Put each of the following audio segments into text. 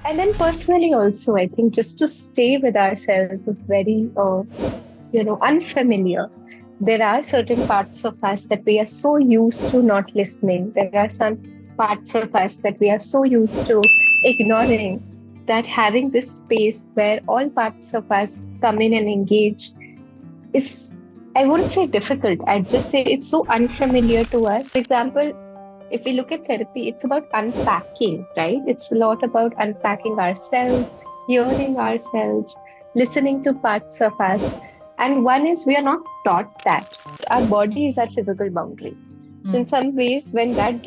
And then personally also, I think just to stay with ourselves is very, unfamiliar. There are certain parts of us that we are so used to not listening. There are some parts of us that we are so used to ignoring, that having this space where all parts of us come in and engage is, I wouldn't say difficult. I'd just say it's so unfamiliar to us. For example, if we look at therapy, it's about unpacking, right? It's a lot about unpacking ourselves, hearing ourselves, listening to parts of us. And one is we are not taught that. Our body is our physical boundary. So in Mm. some ways, when that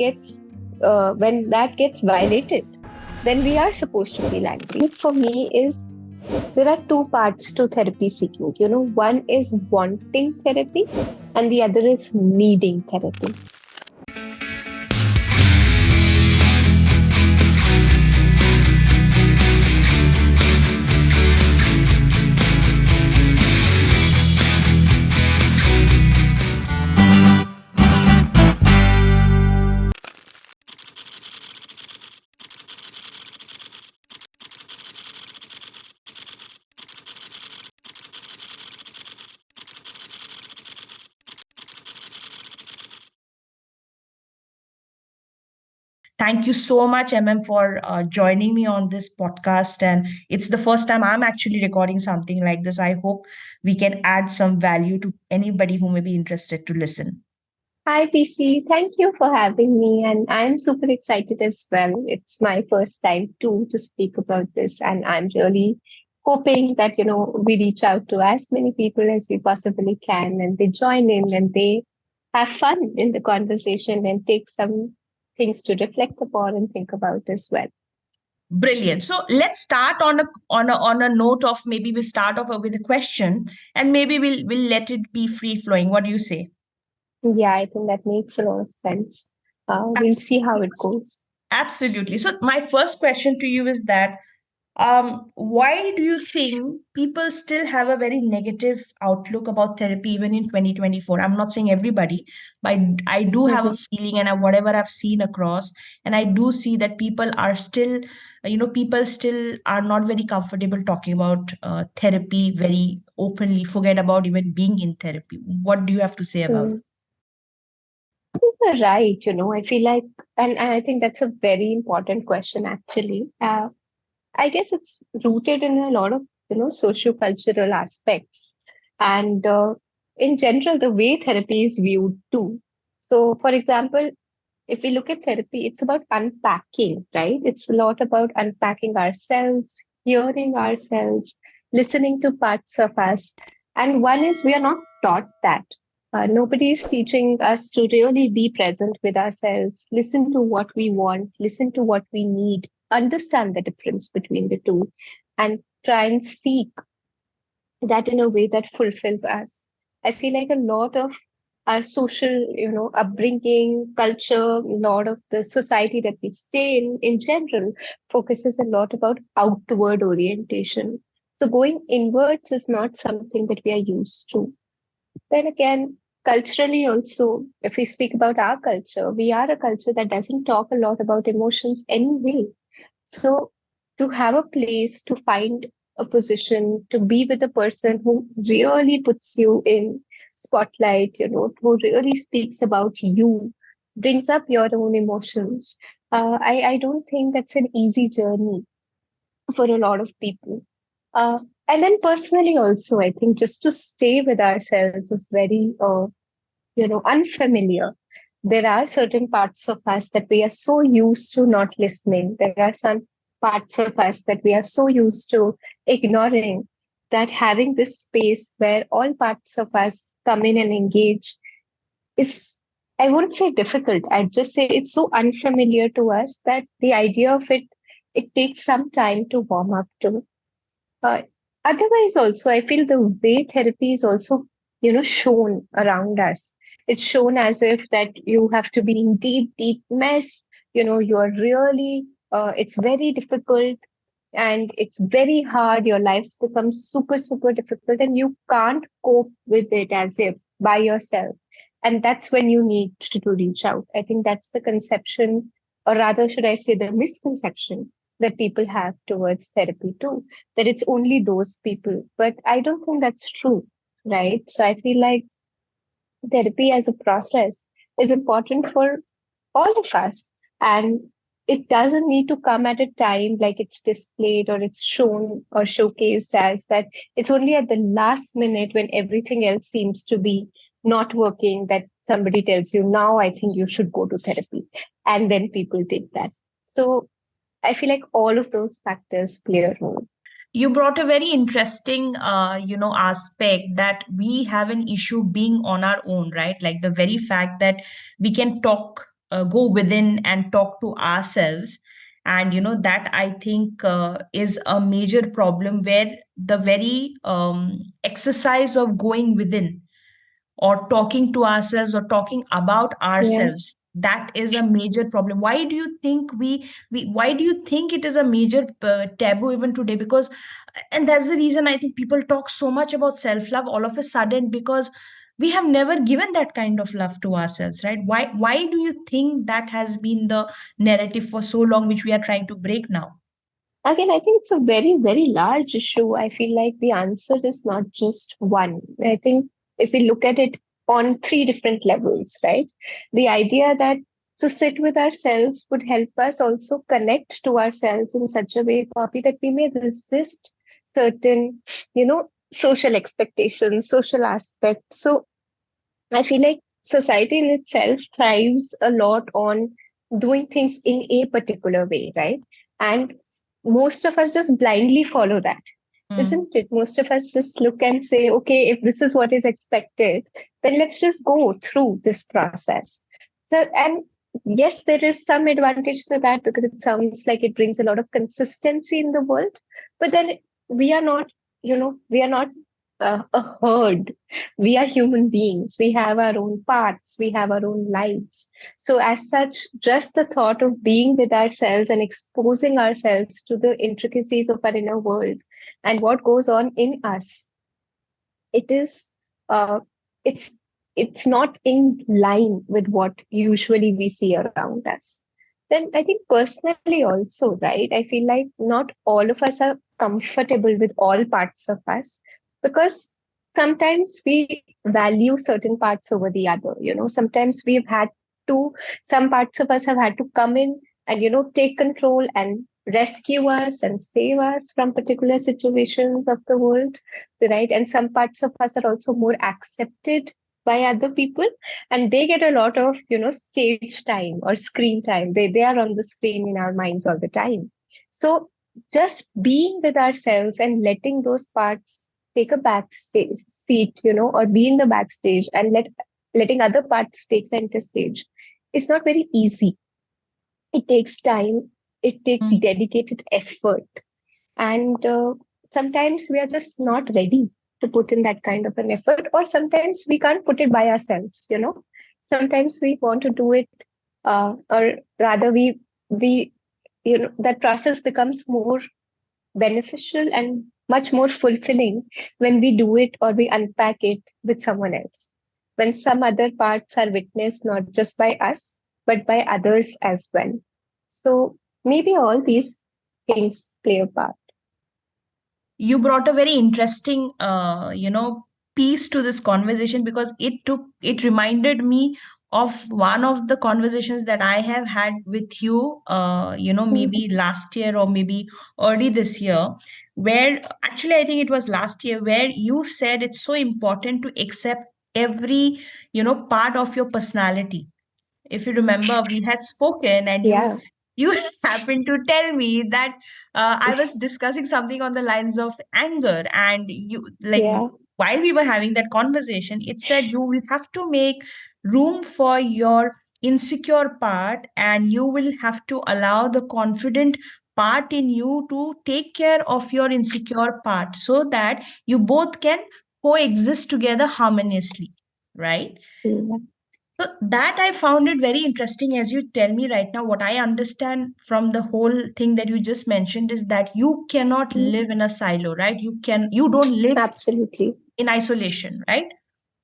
gets violated, then we are supposed to feel angry. For me, is there are two parts to therapy seeking. One is wanting therapy, and the other is needing therapy. Thank you so much, for joining me on this podcast. And it's the first time I'm actually recording something like this. I hope we can add some value to anybody who may be interested to listen. Hi, PC. Thank you for having me. And I'm super excited as well. It's my first time too to speak about this. And I'm really hoping that, we reach out to as many people as we possibly can and they join in and they have fun in the conversation and take some things to reflect upon and think about as well. Brilliant. So let's start on a note of, maybe we start off with a question, and maybe we'll let it be free flowing. What do you say? Yeah, I think that makes a lot of sense. We'll see how it goes. Absolutely. So my first question to you is that, why do you think people still have a very negative outlook about therapy even in 2024? I'm not saying everybody, but I do have a Mhm. feeling, and whatever I've seen across, and I do see that people still are not very comfortable talking about therapy very openly, forget about even being in therapy. What do you have to say about Mm. You're right. I feel like, and I think that's a very important question, actually. I guess it's rooted in a lot of, socio-cultural aspects and in general, the way therapy is viewed too. So, for example, if we look at therapy, it's about unpacking, right? It's a lot about unpacking ourselves, hearing ourselves, listening to parts of us. And one is we are not taught that. Nobody is teaching us to really be present with ourselves, listen to what we want, listen to what we need, understand the difference between the two, and try and seek that in a way that fulfills us. I feel like a lot of our social, upbringing, culture, a lot of the society that we stay in general, focuses a lot about outward orientation. So going inwards is not something that we are used to. Then again, culturally also, if we speak about our culture, we are a culture that doesn't talk a lot about emotions anyway. So to have a place to find a position, to be with a person who really puts you in spotlight, who really speaks about you, brings up your own emotions. I don't think that's an easy journey for a lot of people. Uh, and then personally also, I think just to stay with ourselves is very, unfamiliar. There are certain parts of us that we are so used to not listening. There are some parts of us that we are so used to ignoring, that having this space where all parts of us come in and engage is, I wouldn't say difficult. I'd just say it's so unfamiliar to us that the idea of it takes some time to warm up to. uh, Otherwise, also, I feel the way therapy is also, shown around us. It's shown as if that you have to be in deep, deep mess. You're really, it's very difficult and it's very hard. Your lives become super, super difficult and you can't cope with it as if by yourself. And that's when you need to reach out. I think that's the conception, or rather, should I say, the misconception that people have towards therapy too, that it's only those people. But I don't think that's true, right? So I feel like therapy as a process is important for all of us. And it doesn't need to come at a time like it's displayed or it's shown or showcased as that it's only at the last minute when everything else seems to be not working that somebody tells you, now I think you should go to therapy. And then people take that. So I feel like all of those factors play a role. You brought a very interesting aspect that we have an issue being on our own, right? Like the very fact that we can talk, go within and talk to ourselves. And that I think is a major problem, where the very exercise of going within or talking to ourselves or talking about Yeah. ourselves, that is a major problem. Why do you think we why do you think it is a major taboo even today? Because, and that's the reason I think people talk so much about self love all of a sudden, because we have never given that kind of love to ourselves, right? Why do you think that has been the narrative for so long, which we are trying to break now? Again, I think it's a very, very large issue. I feel like the answer is not just one. I think if we look at it on three different levels, right? The idea that to sit with ourselves would help us also connect to ourselves in such a way, Poppy, that we may resist certain, social expectations, social aspects. So I feel like society in itself thrives a lot on doing things in a particular way, right? And most of us just blindly follow that, Hmm. isn't it? Most of us just look and say, okay, if this is what is expected, then let's just go through this process. So, and yes, there is some advantage to that because it sounds like it brings a lot of consistency in the world. But then we are not, we are not a herd. We are human beings. We have our own paths. We have our own lives. So, as such, just the thought of being with ourselves and exposing ourselves to the intricacies of our inner world and what goes on in us, it is, it's it's not in line with what usually we see around us. Then I think personally also, right? I feel like not all of us are comfortable with all parts of us because sometimes we value certain parts over the other. Sometimes we've had to, some parts of us have had to come in and, take control and rescue us and save us from particular situations of the world, right? And some parts of us are also more accepted by other people, and they get a lot of, stage time or screen time. They are on the screen in our minds all the time. So just being with ourselves and letting those parts take a backstage seat, or be in the backstage and letting other parts take center stage is not very easy. It takes time. It takes Hmm. dedicated effort, and sometimes we are just not ready to put in that kind of an effort, or sometimes we can't put it by ourselves. Sometimes we want to do it, or rather we that process becomes more beneficial and much more fulfilling when we do it or we unpack it with someone else, when some other parts are witnessed not just by us but by others as well. So maybe all these things play a part. You brought a very interesting piece to this conversation, because it reminded me of one of the conversations that I have had with you, maybe Mhm. last year or maybe early this year, where actually I think it was last year, where you said it's so important to accept every part of your personality. If you remember, we had spoken, and you Yeah, you happened to tell me that I was discussing something on the lines of anger, and you, like, yeah, while we were having that conversation, it said you will have to make room for your insecure part, and you will have to allow the confident part in you to take care of your insecure part, so that you both can coexist together harmoniously, right? yeah. So that I found it very interesting. As you tell me right now, what I understand from the whole thing that you just mentioned is that you cannot Mhm. live in a silo, right? You don't live Absolutely. in isolation, right?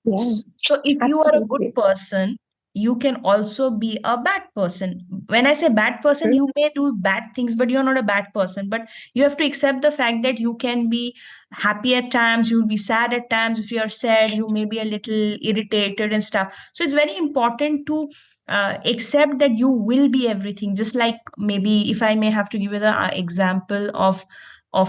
Yeah, So if you are a good absolutely. person, you can also be a bad person. When I say bad person, Mhm. you may do bad things, but you're not a bad person. But you have to accept the fact that you can be happy at times, you'll be sad at times. If you're sad, you may be a little irritated and stuff. So it's very important to accept that you will be everything. Just like, maybe if I may have to give you the example of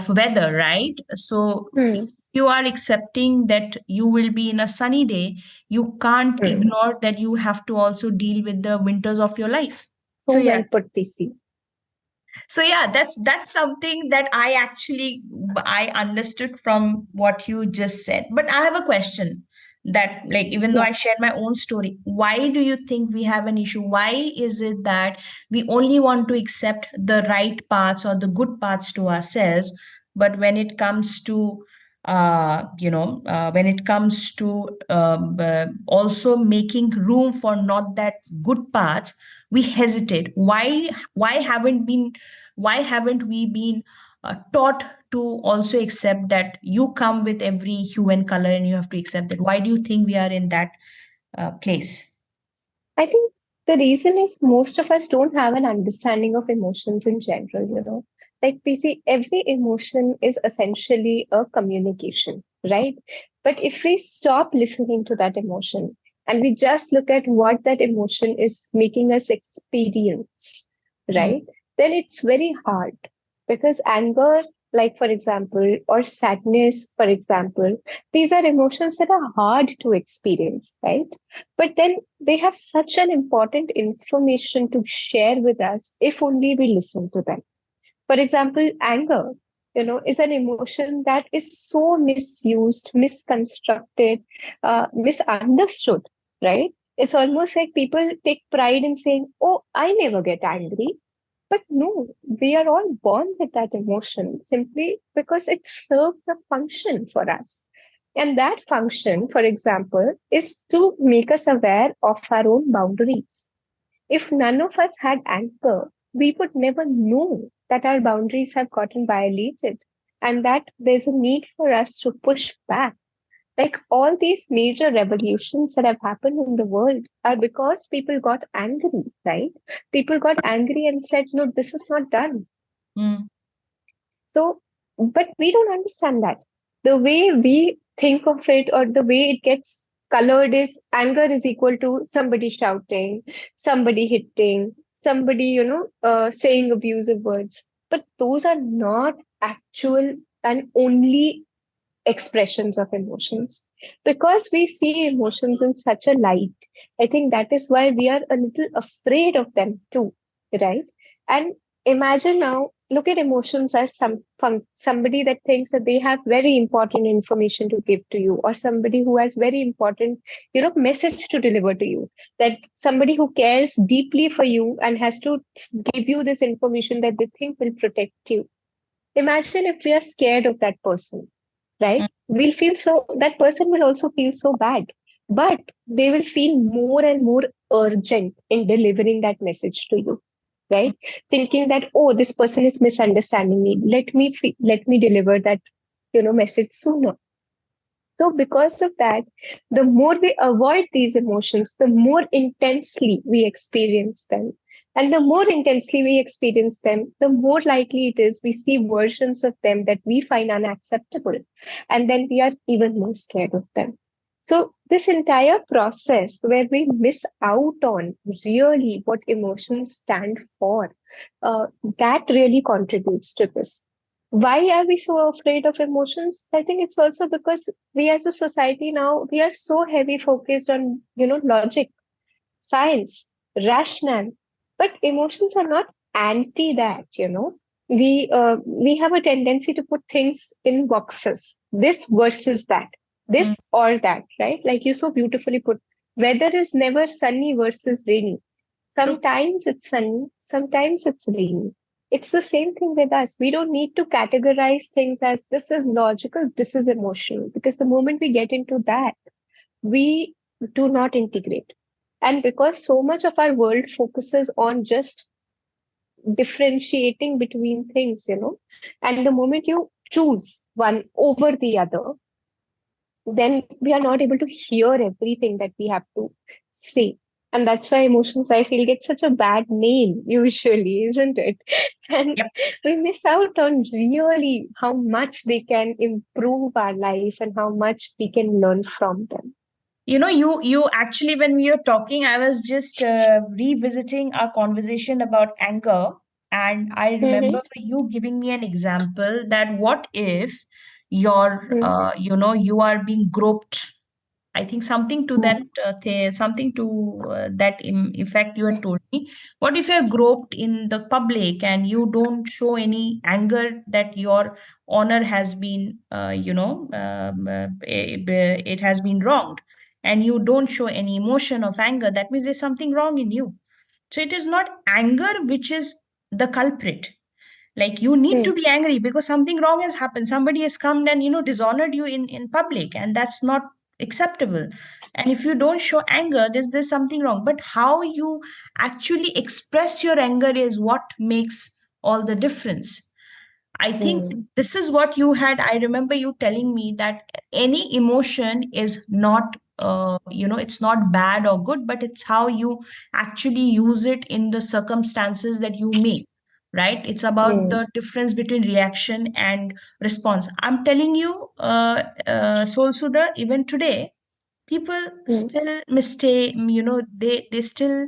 weather, right? So Hmm. you are accepting that you will be in a sunny day, you can't Hmm. ignore that you have to also deal with the winters of your life. So So yeah, well put, PC. so yeah, that's something that I understood from what you just said. But I have a question, that, like, even though Yeah. I shared my own story, why do you think we have an issue? Why is it that we only want to accept the right parts or the good parts to ourselves, but when it comes to when it comes to also making room for not that good parts, we hesitate? Why haven't we been taught to also accept that you come with every hue and color and you have to accept that? Why do you think we are in that place? I think the reason is most of us don't have an understanding of emotions in general, Like, PC, every emotion is essentially a communication, right? But if we stop listening to that emotion and we just look at what that emotion is making us experience, Mm, right? Then it's very hard, because anger, like, for example, or sadness, for example, these are emotions that are hard to experience, right? But then they have such an important information to share with us if only we listen to them. For example, anger, is an emotion that is so misused, misconstructed, misunderstood, right? It's almost like people take pride in saying, "Oh, I never get angry." But no, we are all born with that emotion simply because it serves a function for us. And that function, for example, is to make us aware of our own boundaries. If none of us had anger, we would never know that our boundaries have gotten violated and that there's a need for us to push back. Like, all these major revolutions that have happened in the world are because people got angry, right? People got angry and said, no, this is not done. mm, So, but we don't understand that. The way we think of it, or the way it gets colored, is anger is equal to somebody shouting, somebody hitting, somebody, saying abusive words. But those are not actual and only expressions of emotions, because we see emotions in such a light. I think that is why we are a little afraid of them too, right? And imagine now, look at emotions as somebody that thinks that they have very important information to give to you, or somebody who has very important, message to deliver to you, that somebody who cares deeply for you and has to give you this information that they think will protect you. Imagine if we are scared of that person, mm, right? We'll feel so, that person will also feel so bad, but they will feel more and more urgent in delivering that message to you, mm, right? Thinking that, oh, this person is misunderstanding me. Let me deliver that, message sooner. So, because of that, the more we avoid these emotions, the more intensely we experience them. And the more intensely we experience them, the more likely it is we see versions of them that we find unacceptable. And then we are even more scared of them. So, this entire process where we miss out on really what emotions stand for, uh, that really contributes to this. Why are we so afraid of emotions? I think it's also because we as a society now, we are so heavy focused on, logic, science, rational, but emotions are not anti that, we have a tendency to put things in boxes, this versus that, mm. this or that, right? Like you so beautifully put, weather is never sunny versus rainy. True. Sometimes it's sunny, sometimes it's rainy. It's the same thing with us. We don't need to categorize things as this is logical, this is emotional, because the moment we get into that, we do not integrate. And because so much of our world focuses on just differentiating between things, and the moment you choose one over the other, then we are not able to hear everything that we have to say. And that's why emotions, I feel, get such a bad name, usually, isn't it? And Yep. we miss out on really how much they can improve our life and how much we can learn from them. You actually, when we were talking, I was just revisiting our conversation about anger, and I Mm-hmm. remember you giving me an example that what if you are being groped. I think something to that Mm-hmm. something to that effect you had told me. What if you're groped in the public and you don't show any anger that your honor has been, it has been wronged, and you don't show any emotion of anger? That means there's something wrong in you. So it is not anger which is the culprit. Like you need to be angry because something wrong has happened. Somebody has come and dishonored you in public, and that's not acceptable. And if you don't show anger, there's something wrong. But how you actually express your anger is what makes all the difference. I think Mm-hmm. this is what you had. I remember you telling me that any emotion is not, it's not bad or good, but it's how you actually use it in the circumstances that you make, right? It's about Mm-hmm. the difference between reaction and response. I'm telling you, Soul Sudha, even today, people still mistake, they still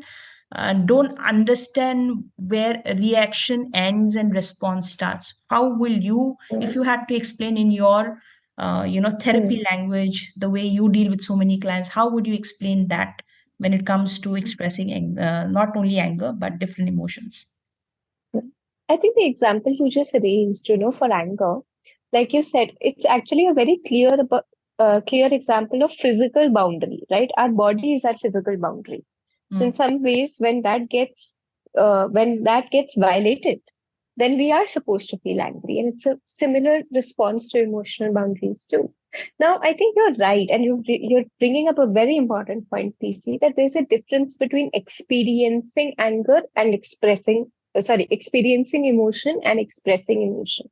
don't understand where reaction ends and response starts. How will you, if you had to explain in your Mm-hmm. therapy language, the way you deal with so many clients, how would you explain that when it comes to expressing not only anger but different emotions? I think the example you just raised, for anger, like you said, it's actually a very clear example of physical boundary, right? Our body is our physical boundary. So in Mm, some ways, when that gets violated, then we are supposed to feel angry, and it's a similar response to emotional boundaries too. Now, I think you're right, and you're bringing up a very important point, PC, that there's a difference between experiencing anger and experiencing emotion and expressing emotion.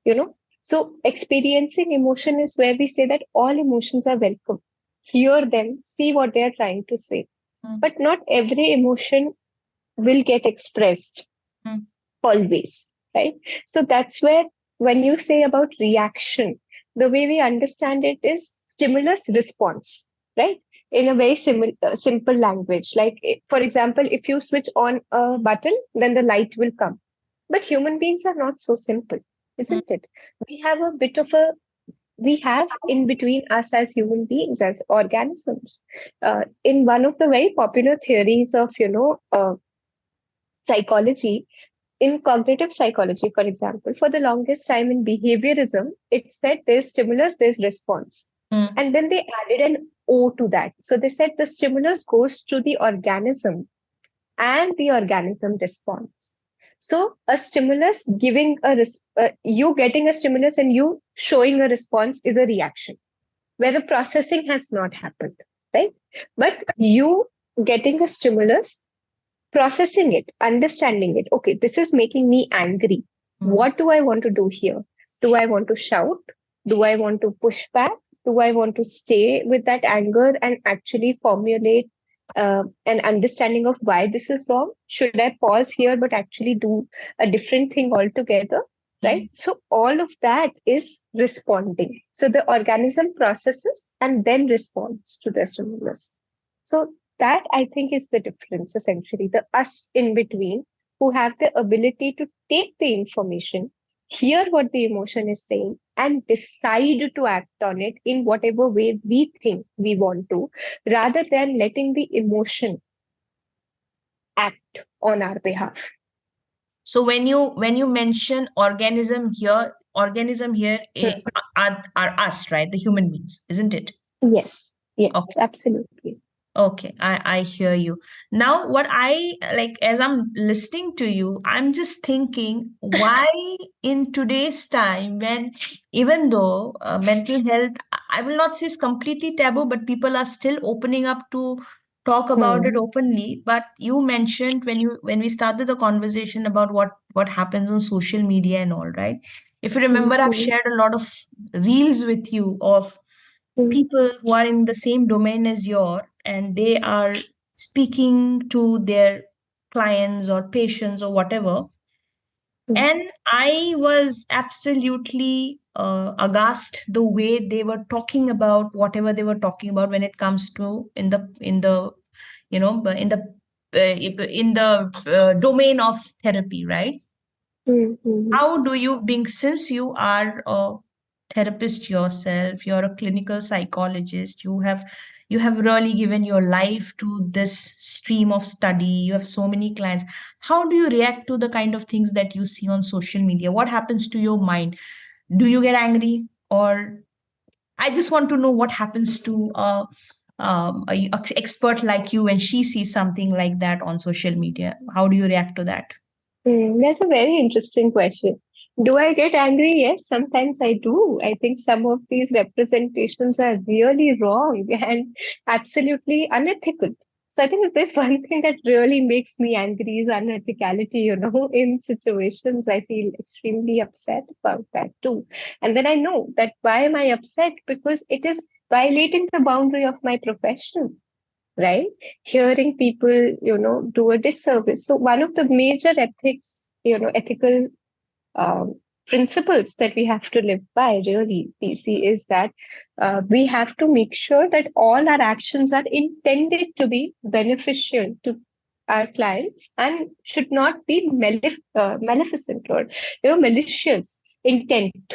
You know, so experiencing emotion is where we say that all emotions are welcome. Hear them, see what they are trying to say, mm, but not every emotion will get expressed mm, always, right? So that's where, when you say about reaction, the way we understand it is stimulus response, right? In a very simple language. Like, for example, if you switch on a button, then the light will come. But human beings are not so simple, mm, isn't it? We have a bit of a we have in between us as human beings, as organisms. In one of the very popular theories of, psychology, in cognitive psychology, for example, for the longest time in behaviorism, it said there's stimulus, there's response. mm, And then they added an O to that. So they said the stimulus goes to the organism and the organism responds. So a stimulus you getting a stimulus and you showing a response is a reaction where the processing has not happened, right? But you getting a stimulus, processing it, understanding it. Okay, this is making me angry. mm, What do I want to do here? Do I want to shout? Do I want to push back? Do I want to stay with that anger and actually formulate an understanding of why this is wrong? Should I pause here but actually do a different thing altogether? Right? mm. So, all of that is responding. So, the organism processes and then responds to the stimulus. So, that I think is the difference, essentially, the us in between who have the ability to take the information, hear what the emotion is saying, and decide to act on it in whatever way we think we want to, rather than letting the emotion act on our behalf. So when you mention organism here Hmm. are us, right? The human beings, isn't it? Yes, yes, Okay. absolutely. Okay, I hear you. Now, what I like as I'm listening to you, I'm just thinking why in today's time, when even though mental health, I will not say is completely taboo, but people are still opening up to talk about it Hmm. openly. But you mentioned when we started the conversation about what happens on social media and all, right? If you remember, I've Hmm. shared a lot of reels with you of Hmm. people who are in the same domain as your, and they are speaking to their clients or patients or whatever. mm, And I was absolutely aghast the way they were talking about whatever they were talking about when it comes to in the in the domain of therapy, right? mm, mm, How do you, being, since you are a therapist yourself, you're a clinical psychologist, you have really given your life to this stream of study, you have so many clients, how do you react to the kind of things that you see on social media? What happens to your mind? Do you get angry? Or I just want to know what happens to a expert like you when she sees something like that on social media. How do you react to that? That's a very interesting question. Do I get angry? Yes, sometimes I do. I think some of these representations are really wrong and absolutely unethical. So I think if there's one thing that really makes me angry is unethicality, in situations I feel extremely upset about that too. And then I know that why am I upset? Because it is violating the boundary of my profession, right? Hearing people, do a disservice. So one of the major ethical um, principles that we have to live by, really, PC, is that we have to make sure that all our actions are intended to be beneficial to our clients and should not be maleficent or malicious intent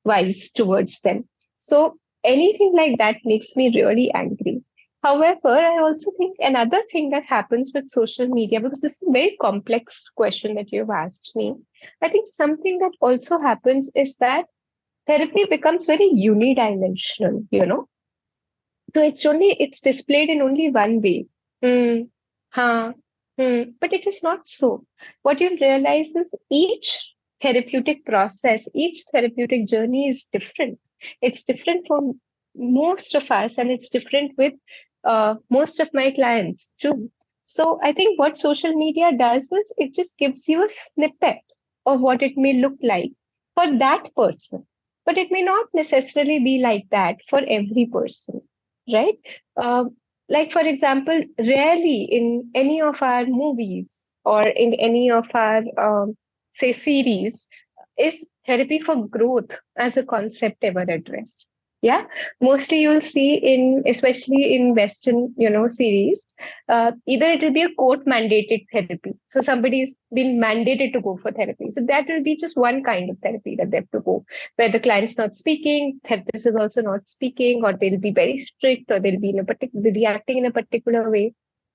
wise towards them. So anything like that makes me really angry. However, I also think another thing that happens with social media, because this is a very complex question that you've asked me, I think something that also happens is that therapy becomes very unidimensional, so it's displayed in only one way. Hmm, huh, but it is not so. What you'll realize is each therapeutic process, each therapeutic journey is different. It's different for most of us, and it's different with most of my clients too. So I think what social media does is it just gives you a snippet of what it may look like for that person, but it may not necessarily be like that for every person, right? Uh, like, for example, rarely in any of our movies or in any of our, say, series, is therapy for growth as a concept ever addressed. Yeah, mostly you'll see in, especially in Western, series, either it will be a court mandated therapy. So somebody's been mandated to go for therapy. So that will be just one kind of therapy that they have to go, where the client's not speaking, therapist is also not speaking, or they'll be very strict, or they'll be in a particular reacting in a particular way,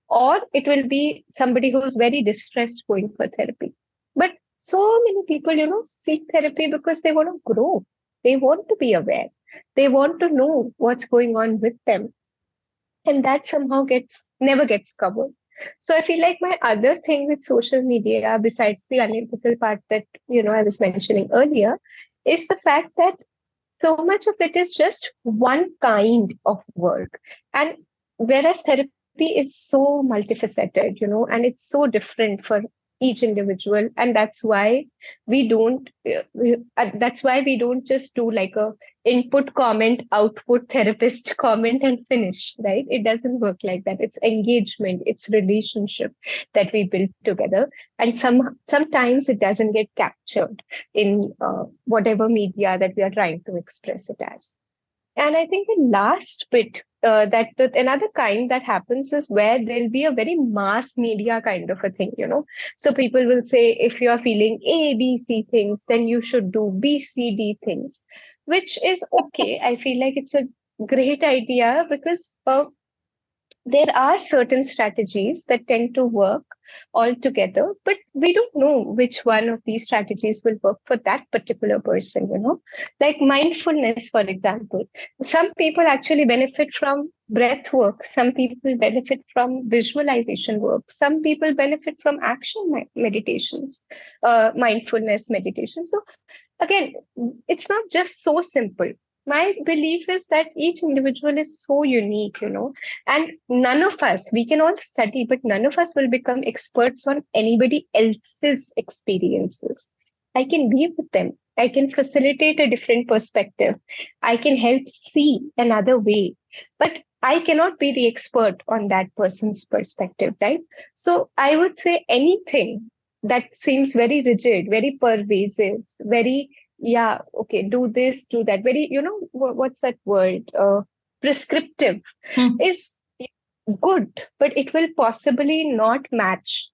or it will be somebody who's very distressed going for therapy. But so many people, seek therapy because they want to grow, they want to be aware, they want to know what's going on with them, and that somehow gets never gets covered. So I feel like my other thing with social media, besides the unethical part that I was mentioning earlier, is the fact that so much of it is just one kind of work. And whereas therapy is so multifaceted, and it's so different for each individual, and that's why we don't just do like a input comment output therapist comment and finish, right? It doesn't work like that. It's engagement, it's relationship that we build together, and sometimes it doesn't get captured in whatever media that we are trying to express it as. And I think the last bit, another kind that happens is where there'll be a very mass media kind of a thing, So people will say, if you're feeling A, B, C things, then you should do B, C, D things, which is okay. I feel like it's a great idea because there are certain strategies that tend to work all together, but we don't know which one of these strategies will work for that particular person, like mindfulness, for example. Some people actually benefit from breath work, some people benefit from visualization work, some people benefit from action meditations, mindfulness meditation. So again, it's not just so simple. My belief is that each individual is so unique, and none of us, we can all study, but none of us will become experts on anybody else's experiences. I can be with them, I can facilitate a different perspective, I can help see another way. But I cannot be the expert on that person's perspective, right? So I would say anything that seems very rigid, very pervasive, very, yeah, okay, do this, do that, very, what's that word? Prescriptive Hmm. is good, but it will possibly not match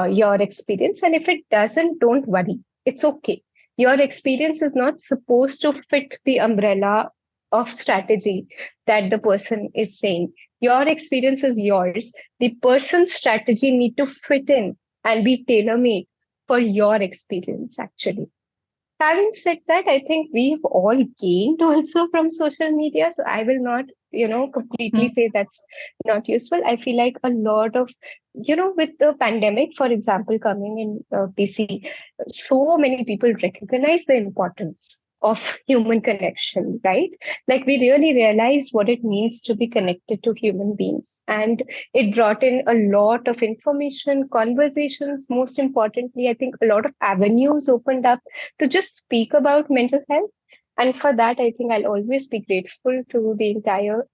your experience. And if it doesn't, don't worry. It's okay. Your experience is not supposed to fit the umbrella of strategy that the person is saying. Your experience is yours. The person's strategy need to fit in and be tailor made for your experience, actually. Having said that, I think we've all gained also from social media. So I will not, completely Hmm. say that's not useful. I feel like a lot of, with the pandemic, for example, coming in PC, so many people recognize the importance of human connection, right? Like we really realized what it means to be connected to human beings. And it brought in a lot of information, conversations. Most importantly, I think a lot of avenues opened up to just speak about mental health. And for that, I think I'll always be grateful to the entire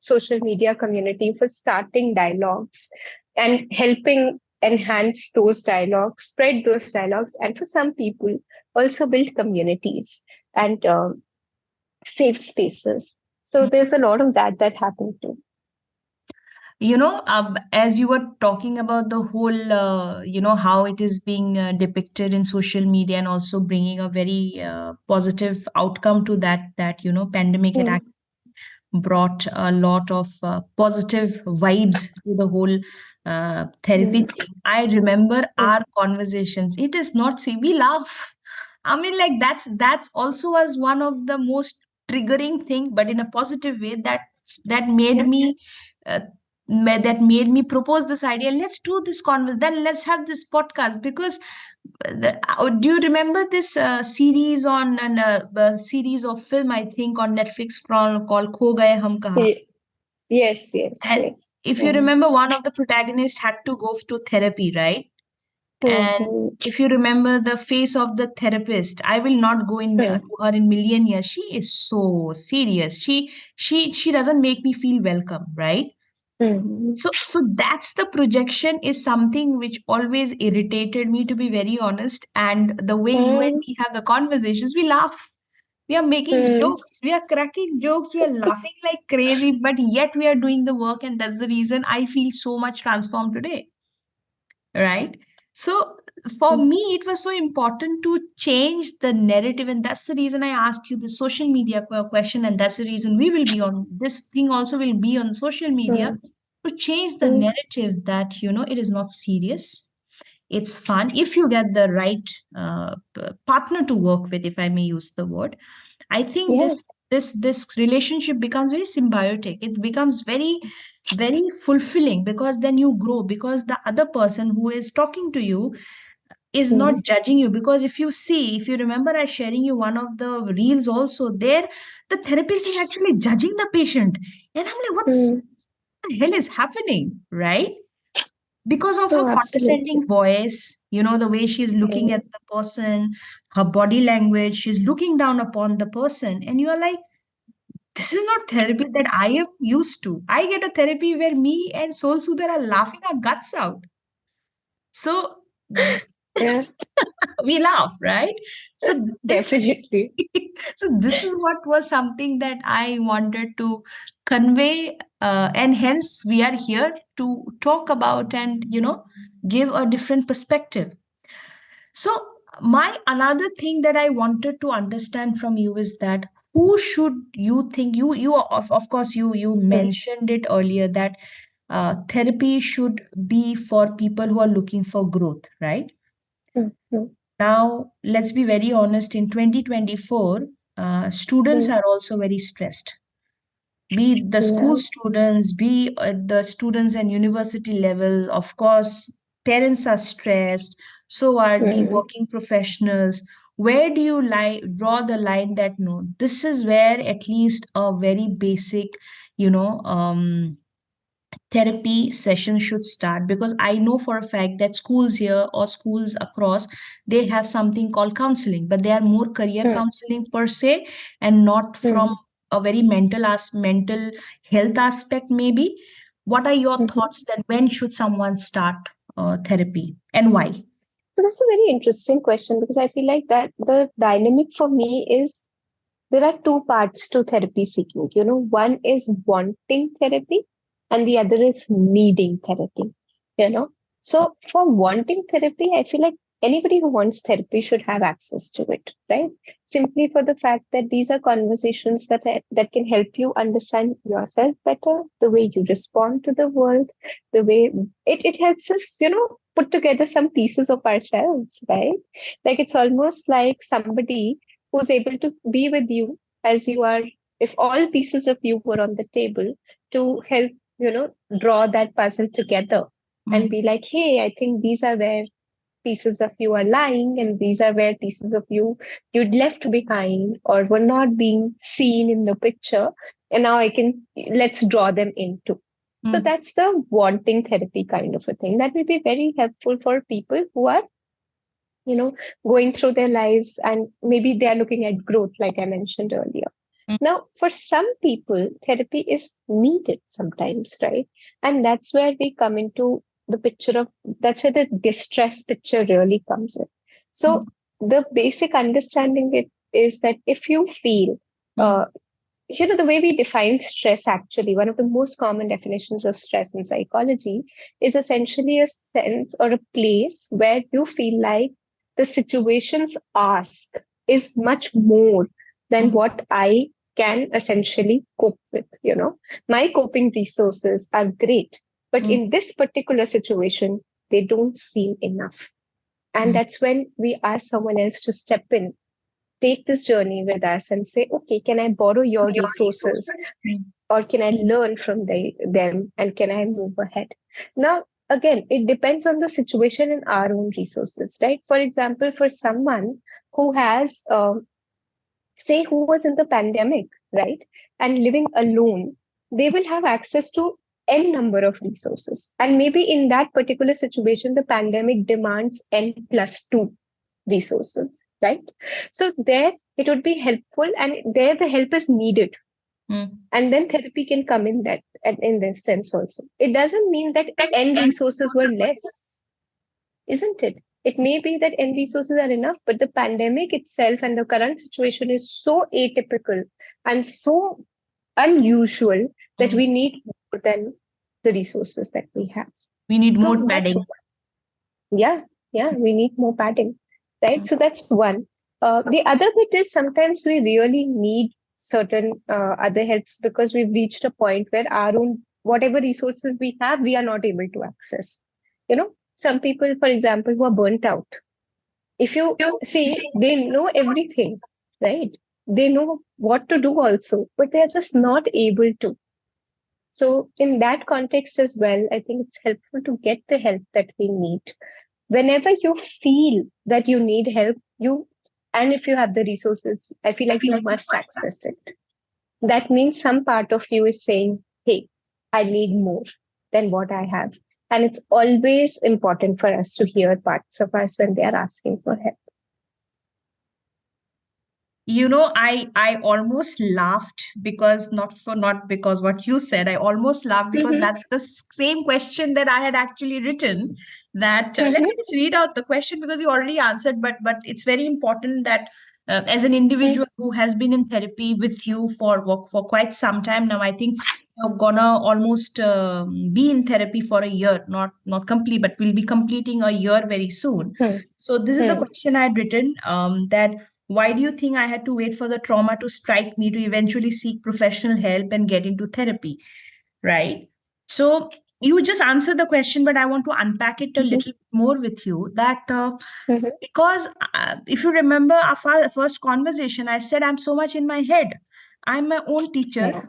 social media community for starting dialogues and helping enhance those dialogues, spread those dialogues, and for some people, also build communities and safe spaces. So there's a lot of that happened too. As you were talking about the whole, how it is being depicted in social media and also bringing a very positive outcome to that pandemic, it Mm, brought a lot of positive vibes to the whole therapy mm, thing. I remember mm, our conversations. It is not, see, we laugh. I mean, like that's also was one of the most triggering thing, but in a positive way that made yeah. me. Uh, that made me propose this idea. Let's do this conversation. Then let's have this podcast because do you remember this series on an series of film, I think, on Netflix called Kho Gaye Hum Kaha? Yes, yes, And yes. if you Mm, remember, one of the protagonists had to go to therapy, right? mm, And mm, if you remember the face of the therapist, I will not go in mm, to her in million years. She is so serious. She doesn't make me feel welcome, right? mm, So that's the projection is something which always irritated me, to be very honest. And the way you and mm, me have the conversations, we laugh. We are making mm, jokes. We are cracking jokes. We are laughing like crazy, but yet we are doing the work. And that's the reason I feel so much transformed today, right? So for mm, me it was so important to change the narrative, and that's the reason I asked you the social media question, and that's the reason we will be on this thing also will be on social media, mm, to change the mm, narrative that it is not serious, it's fun if you get the right partner to work with, if I may use the word. I think yeah. this relationship becomes very symbiotic. It becomes very fulfilling because then you grow, because the other person who is talking to you is Mm, not judging you. Because if you remember, I sharing you one of the reels also there, the therapist is actually judging the patient, and I'm like, what mm. the hell is happening, right? Because of her No, condescending absolutely. voice, the way she's looking Mm, at the person, her body language, she's looking down upon the person, and you are like, this is not therapy that I am used to. I get a therapy where me and Soul Soother are laughing our guts out. So yeah, we laugh, right? So this definitely. so this is what was something that I wanted to convey, and hence we are here to talk about and give a different perspective. So my another thing that I wanted to understand from you is that who should you think, of course you Mm, mentioned it earlier, that therapy should be for people who are looking for growth, right? mm, mm, Now let's be very honest, in 2024 students mm. are also very stressed, be it the school Yeah. students, be the students and university level. Of course, parents are stressed, so are the Mm, working professionals. Where do you draw the line that no, this is where at least a very basic, you know, therapy session should start? Because I know for a fact that schools here or schools across, they have something called counseling, but they are more career mm, counseling per se, and not from mm. a very mental health aspect maybe. What are your Mhm. thoughts that when should someone start therapy and why? So that's a very interesting question because I feel like that the dynamic for me is there are two parts to therapy seeking. One is wanting therapy and the other is needing therapy. You know, so for wanting therapy, I feel like anybody who wants therapy should have access to it, right? Simply for the fact that these are conversations that can help you understand yourself better, the way you respond to the world, the way it helps us, put together some pieces of ourselves, right? Like it's almost like somebody who's able to be with you as you are, if all pieces of you were on the table to help, draw that puzzle together and Mm, be like, hey, I think these are where pieces of you are lying, and these are where pieces of you'd left behind or were not being seen in the picture. And now let's draw them into. So mm, that's the wanting therapy kind of a thing that will be very helpful for people who are you know, going through their lives and maybe they are looking at growth, like I mentioned earlier. mm, Now, for some people, therapy is needed sometimes, right? And that's where we come into the picture of that's where the distress picture really comes in. mm, So, the basic understanding it is that if you feel mm, uh, the way we define stress, actually one of the most common definitions of stress in psychology is essentially a sense or a place where you feel like the situations ask is much more than mm, what I can essentially cope with. My coping resources are great, but mm, in this particular situation they don't seem enough. And mm. that's when we ask someone else to step in, take this journey with us and say, okay, can I borrow your Your resources resources. Mm, or can I learn from them and can I move ahead? Now, again, it depends on the situation and our own resources, right? For example, for someone who has, say, who was in the pandemic, right, and living alone, they will have access to n number of resources. And maybe in that particular situation, the pandemic demands n plus 2 resources, right? So there it would be helpful, and there the help is needed, mm. and then therapy can come in that and in this sense also. It doesn't mean that n resources were less, isn't it? It may be that n resources are enough, but the pandemic itself and the current situation is so atypical and so unusual that Mm. we need more than the resources that we have. We need So more that's padding. yeah, yeah, we need more padding, right? So that's one. The other bit is sometimes we really need certain other helps because we've reached a point where our own, whatever resources we have, we are not able to access. Some people, for example, who are burnt out, if you You see, see, they know everything, right? They know what to do also, but they're just not able to. So, in that context as well, I think it's helpful to get the help that we need whenever you feel that you need help. And if you have the resources, I feel I like feel you like you must must access it. access. That means some part of you is saying, hey, I need more than what I have. And it's always important for us to hear parts of us when they are asking for help. I almost laughed because not because what you said. I almost laughed because Mm-hmm. that's the same question that I had actually written. That let Mm-hmm. me just read out the question because you already answered, but it's very important that as an individual who has been in therapy with you for quite some time now, I think you're gonna almost be in therapy for a year, not complete, but we'll be completing a year very soon. So this is the Mm-hmm. question I had written, that why do you think I had to wait for the trauma to strike me to eventually seek professional help and get into therapy? Right. So you just answered the question, but I want to unpack it a Mm-hmm. little more with you. That Mm-hmm. because if you remember our first conversation, I said I'm so much in my head. I'm my own teacher. Yeah.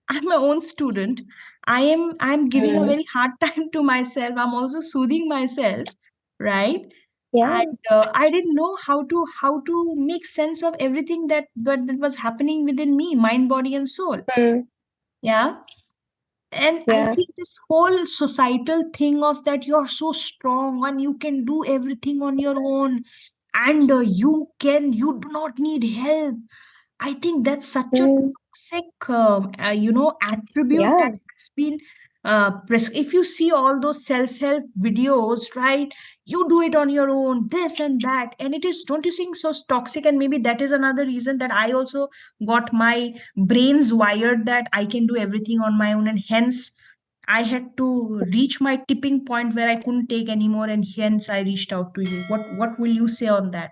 I'm my own student. I'm giving a Mm. very hard time to myself. I'm also soothing myself, right? Yeah. And I didn't know how to make sense of everything that was happening within me, mind, body, and soul. Mm. Yeah. And I Yeah. think this whole societal thing of that you're so strong and you can do everything on your own, and you do not need help. I think that's such a Mm, toxic, attribute that yeah. has been if you see all those self-help videos, right? You do it on your own, this and that, and it is, don't you think, so toxic? And maybe that is another reason that I also got my brains wired that I can do everything on my own, and hence I had to reach my tipping point where I couldn't take anymore, and hence I reached out to you. What will you say on that?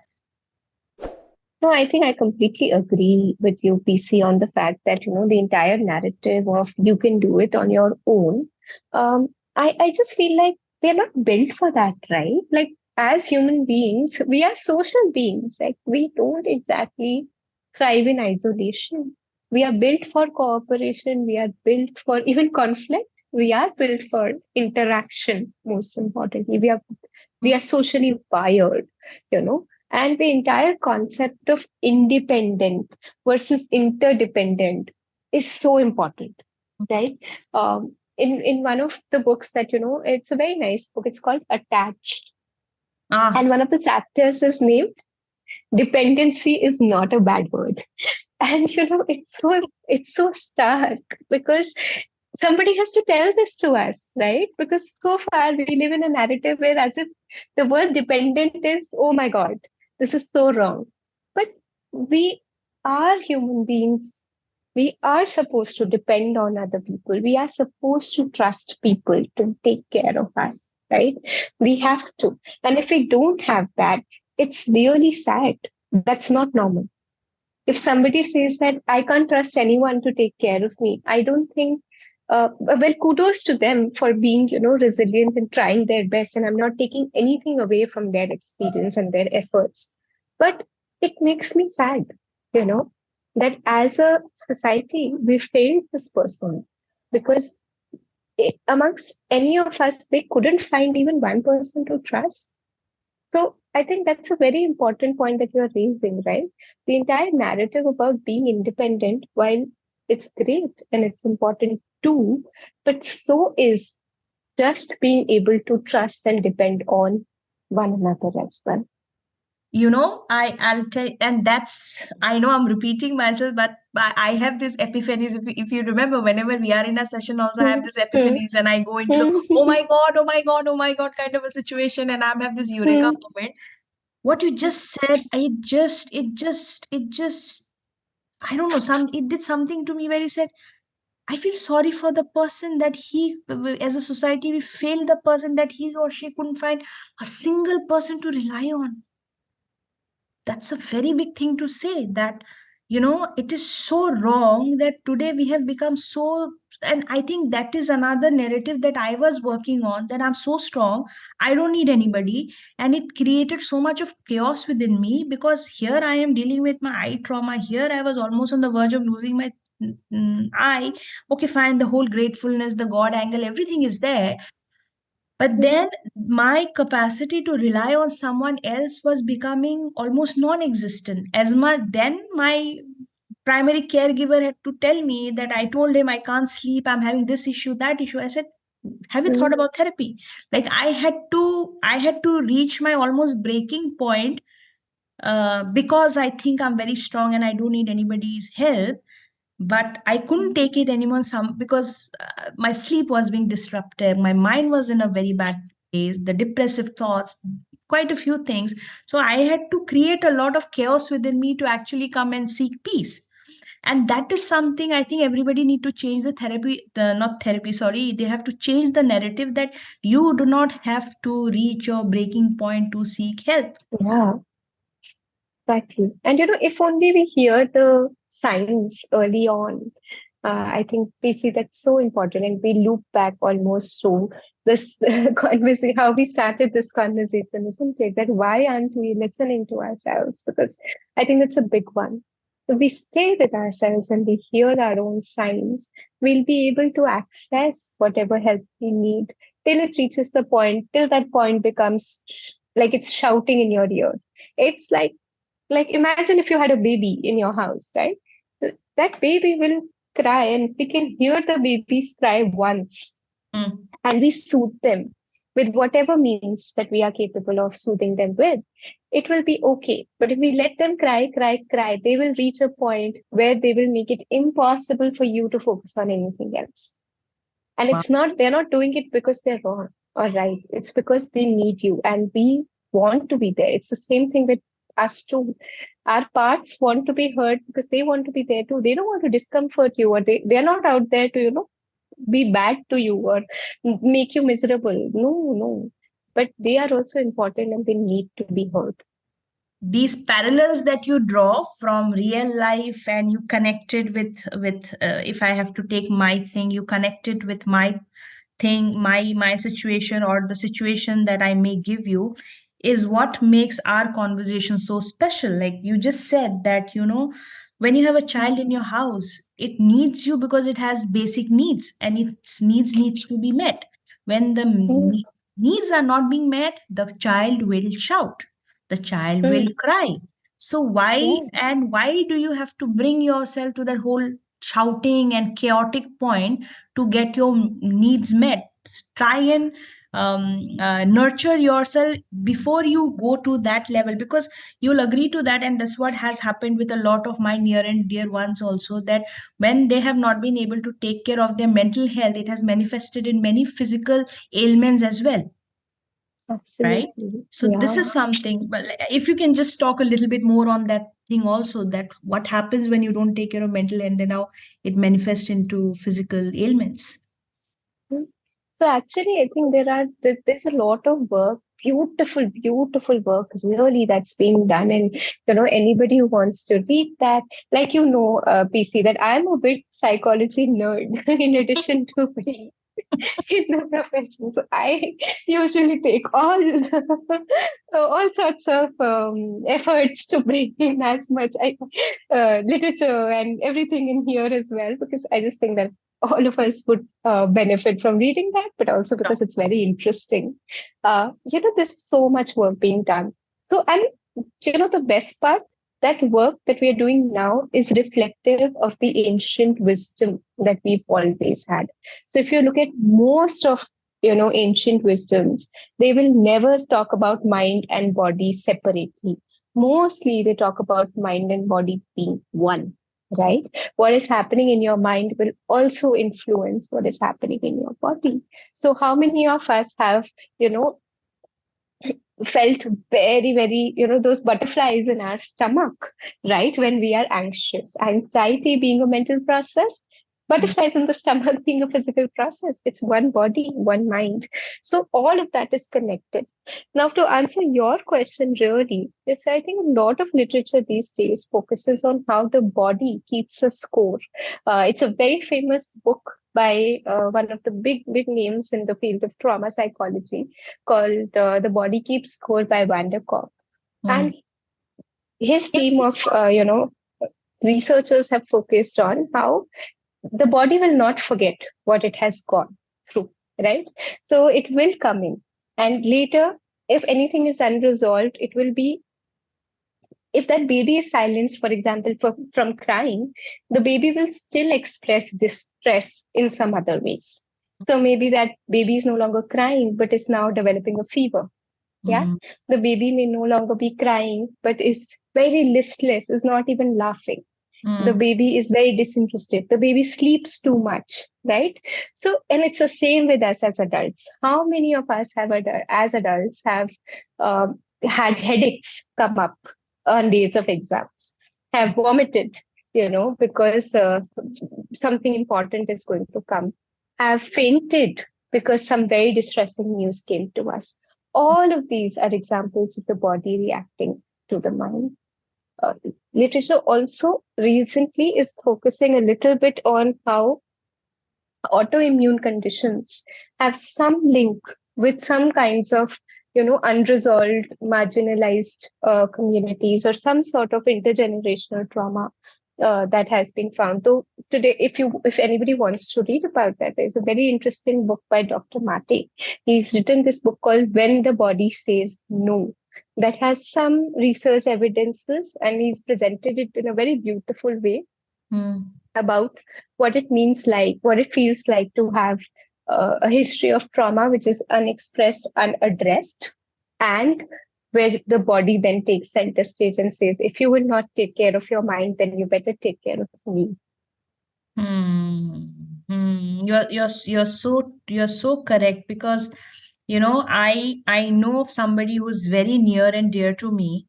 No, I think I completely agree with you, PC, on the fact that, the entire narrative of you can do it on your own. I just feel like we're not built for that, right? Like, as human beings, we are social beings. Like, we don't exactly thrive in isolation. We are built for cooperation. We are built for even conflict. We are built for interaction, most importantly. We are socially wired, you know and the entire concept of independent versus interdependent is so important, right? In one of the books that, it's a very nice book, it's called Attached. Ah, And one of the chapters is named Dependency is Not a Bad Word. And it's so stark, because somebody has to tell this to us, right? Because so far we live in a narrative where, as if the word dependent is, oh my God, this is so wrong. But we are human beings. We are supposed to depend on other people. We are supposed to trust people to take care of us, right? We have to. And if we don't have that, it's really sad. That's not normal. If somebody says that I can't trust anyone to take care of me, I don't think, well, kudos to them for being, resilient and trying their best. And I'm not taking anything away from their experience and their efforts. But it makes me sad, you know, that as a society, we failed this person, because amongst any of us, they couldn't find even one person to trust. So I think that's a very important point that you're raising, right? The entire narrative about being independent, while it's great and it's important too, but so is just being able to trust and depend on one another as well. I'll tell, and that's, I know I'm repeating myself, but I have this epiphanies. If you remember, whenever we are in a session, also I have Mm, this mm, epiphanies, and I go into the mm, oh my god, oh my god, oh my god kind of a situation, and I'm have this eureka mm, moment. What you just said, it just, I don't know, it did something to me where you said, I feel sorry for the person that as a society, we failed the person that he or she couldn't find a single person to rely on. That's a very big thing to say, that it is so wrong that today we have become so. And I think that is another narrative that I was working on, that I'm so strong, I don't need anybody. And it created so much of chaos within me, because here I am dealing with my eye trauma, here I was almost on the verge of losing my eye. Okay, fine, the whole gratefulness, the god angle, everything is there, but then my capacity to rely on someone else was becoming almost non existent. As much then, my primary caregiver had to tell me that I told him I can't sleep, I'm having this issue, that issue. I said, have you thought mm, about therapy? Like I had to reach my almost breaking point, because I think I'm very strong and I don't need anybody's help, but I couldn't take it anymore, because my sleep was being disrupted, my mind was in a very bad place, the depressive thoughts, quite a few things. So I had to create a lot of chaos within me to actually come and seek peace. And that is something I think everybody need to change, the not therapy, sorry, they have to change the narrative, that you do not have to reach your breaking point to seek help. yeah, exactly. And if only we hear the signs early on, I think we see that's so important, and we loop back almost to this conversation, how we started this conversation, isn't it? That why aren't we listening to ourselves? Because I think it's a big one. If we stay with ourselves and we hear our own signs, we'll be able to access whatever help we need till it reaches the point, till that point becomes like it's shouting in your ear. It's like imagine if you had a baby in your house, right? That baby will cry, and we can hear the babies cry once, Mm. and we soothe them with whatever means that we are capable of soothing them with. it will be okay. But if we let them cry, cry, cry, they will reach a point where they will make it impossible for you to focus on anything else. And Wow. it's not, they're not doing it because they're wrong or right. It's because they need you and we want to be there. It's the same thing with us too. Our parts want to be heard because they want to be there too. They don't want to discomfort you, or they're not out there to, be bad to you or make you miserable. No, no. But they are also important and they need to be heard. These parallels that you draw from real life, and you connected with if I have to take my thing, you connected with my thing, my situation, or the situation that I may give you, is what makes our conversation so special. Like you just said that, when you have a child in your house, it needs you because it has basic needs, and its needs to be met. When the Mm, needs are not being met, the child will shout, the child will mm, cry. So why, yeah, and why do you have to bring yourself to that whole shouting and chaotic point to get your needs met? Try and nurture yourself before you go to that level, because you'll agree to that, and that's what has happened with a lot of my near and dear ones also, that when they have not been able to take care of their mental health, it has manifested in many physical ailments as well, right? absolutely. So this Yeah. is something, but if you can just talk a little bit more on that thing also, that what happens when you don't take care of mental health and how it manifests into physical ailments. Mm. So actually, I think there's a lot of work, beautiful, beautiful work, really, that's being done. And anybody who wants to read that, like PC, that I'm a bit psychology nerd in addition to being in the profession. So I usually take all sorts of efforts to bring in as much literature and everything in here as well, because I just think that all of us would benefit from reading that, but also because it's very interesting. There's so much work being done. So, and the best part, that work that we are doing now is reflective of the ancient wisdom that we've always had. So if you look at most of ancient wisdoms, they will never talk about mind and body separately. Mostly they talk about mind and body being one, right? What is happening in your mind will also influence what is happening in your body. So how many of us have, you know, felt very, very, those butterflies in our stomach, right? When we are anxious, anxiety being a mental process, butterflies in the stomach being a physical process. It's one body, one mind. So all of that is connected. Now, to answer your question, really, is I think a lot of literature these days focuses on how the body keeps a score. It's a very famous book by one of the big, big names in the field of trauma psychology, called The Body Keeps Score by Vanderkop. Hmm. And his team of, researchers have focused on how the body will not forget what it has gone through, right? So it will come in. And later, if anything is unresolved, it will be, if that baby is silenced, for example, from crying, the baby will still express distress in some other ways. So maybe that baby is no longer crying, but is now developing a fever. Yeah. Hmm. The baby may no longer be crying, but is very listless, is not even laughing. The Hmm. baby is very disinterested. The baby sleeps too much, right? So, and it's the same with us as adults. How many of us as adults, have had headaches come up on days of exams, have vomited, because something important is going to come, have fainted because some very distressing news came to us. All of these are examples of the body reacting to the mind. uh, Literature also recently is focusing a little bit on how autoimmune conditions have some link with some kinds of unresolved marginalized communities, or some sort of intergenerational trauma that has been found. Though today, if anybody wants to read about that, there's a very interesting book by Dr. Mate. He's written this book called When the Body Says No, that has some research evidences, and he's presented it in a very beautiful way Hmm. about what it means, like what it feels like to have a history of trauma which is unexpressed, unaddressed, and where the body then takes center stage and says, if you will not take care of your mind, then you better take care of me. Hmm. Hmm. You're so correct, because I know of somebody who's very near and dear to me,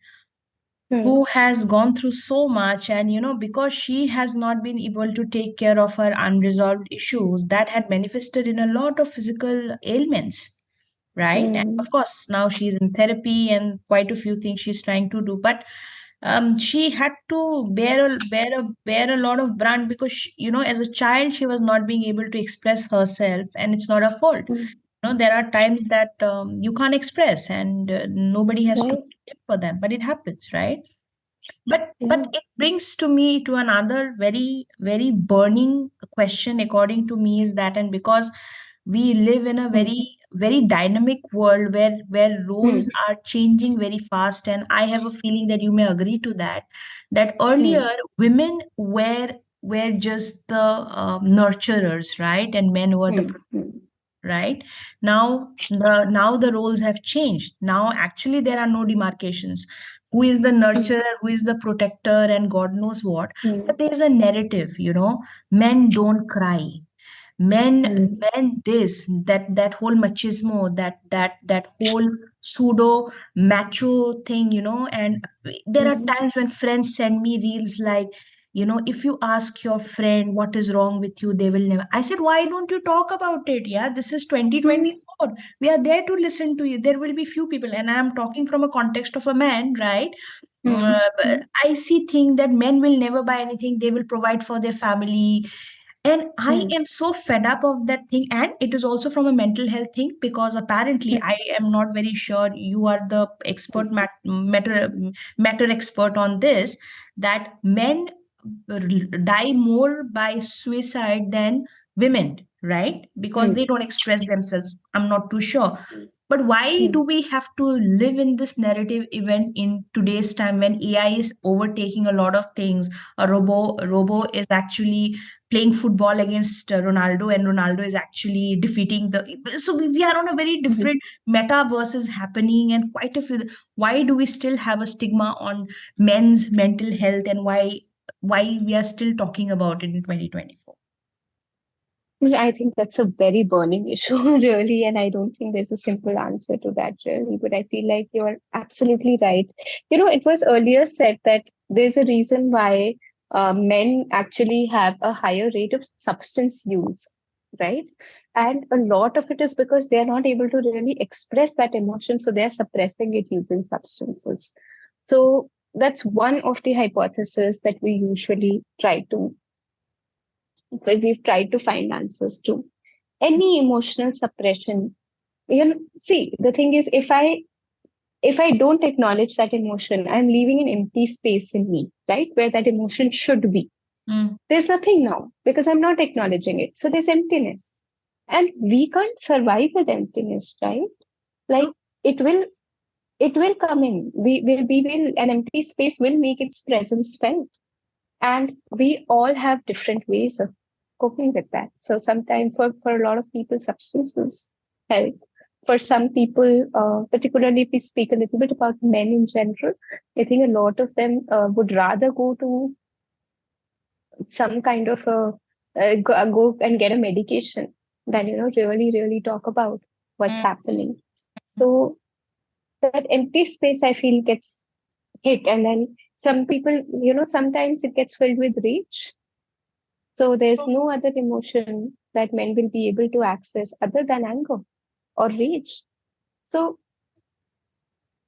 Hmm. who has gone through so much, and because she has not been able to take care of her unresolved issues, that had manifested in a lot of physical ailments, right? And Hmm. of course, now she's in therapy and quite a few things she's trying to do, but she had to bear a lot of brunt, because as a child she was not being able to express herself, and it's not her fault. Hmm. There are times that you can't express, and nobody has to Right. blame for them, but it happens, right? But Yeah. it brings to me to another very very burning question, according to me, is that, and because we live in a Hmm. very very dynamic world where roles Hmm. are changing very fast, and I have a feeling that you may agree to that, that Hmm. earlier women were just the nurturers, right, and men were the, Hmm. Hmm. right? Now the roles have changed. Now actually there are no demarcations, who is the Hmm. nurturer, who is the protector, and god knows what. Hmm. But there is a narrative, men don't cry, men Hmm. men this, that whole machismo, that whole pseudo macho thing, and there are Hmm. times when friends send me reels like, if you ask your friend what is wrong with you, they will never. I said, why don't you talk about it? Yeah, this is Hmm. 2024. We are there to listen to you. There will be few people, and I'm talking from a context of a man, right? Hmm. But I see thing that men will never buy anything, they will provide for their family, and I Hmm. am so fed up of that thing. And it is also from a mental health thing, because apparently I am not very sure, you are the expert, matter expert on this, that men die more by suicide than women, right? Because Hmm. they don't express themselves. I'm not too sure. But why Hmm. do we have to live in this narrative even in today's time, when AI is overtaking a lot of things? A robo is actually playing football against Ronaldo, and Ronaldo is actually defeating the. So we are on a very Hmm. different metaverse is happening, and quite a few. Why do we still have a stigma on men's mental health, and why we are still talking about it in 2024? Well, I think that's a very burning issue, really, and I don't think there's a simple answer to that, really. But I feel like you're absolutely right. It was earlier said that there's a reason why men actually have a higher rate of substance use, right? And a lot of it is because they're not able to really express that emotion, so they're suppressing it using substances. So that's one of the hypotheses that we usually try to we've tried to find answers to. Any emotional suppression, see, the thing is, if I don't acknowledge that emotion, I'm leaving an empty space in me, right, where that emotion should be. Mm, There's nothing now because I'm not acknowledging it, so there's emptiness, and we can't survive with emptiness, right? Like, true. it will come in. We will an empty space will make its presence felt, and we all have different ways of coping with that. So sometimes for a lot of people, substances help. For some people, particularly if we speak a little bit about men in general, I think a lot of them would rather go to some kind of go and get a medication than really really talk about what's Mm, happening. So that empty space, I feel, gets hit, and then some people, sometimes it gets filled with rage. So there's true. no other emotion that men will be able to access other than anger or rage. So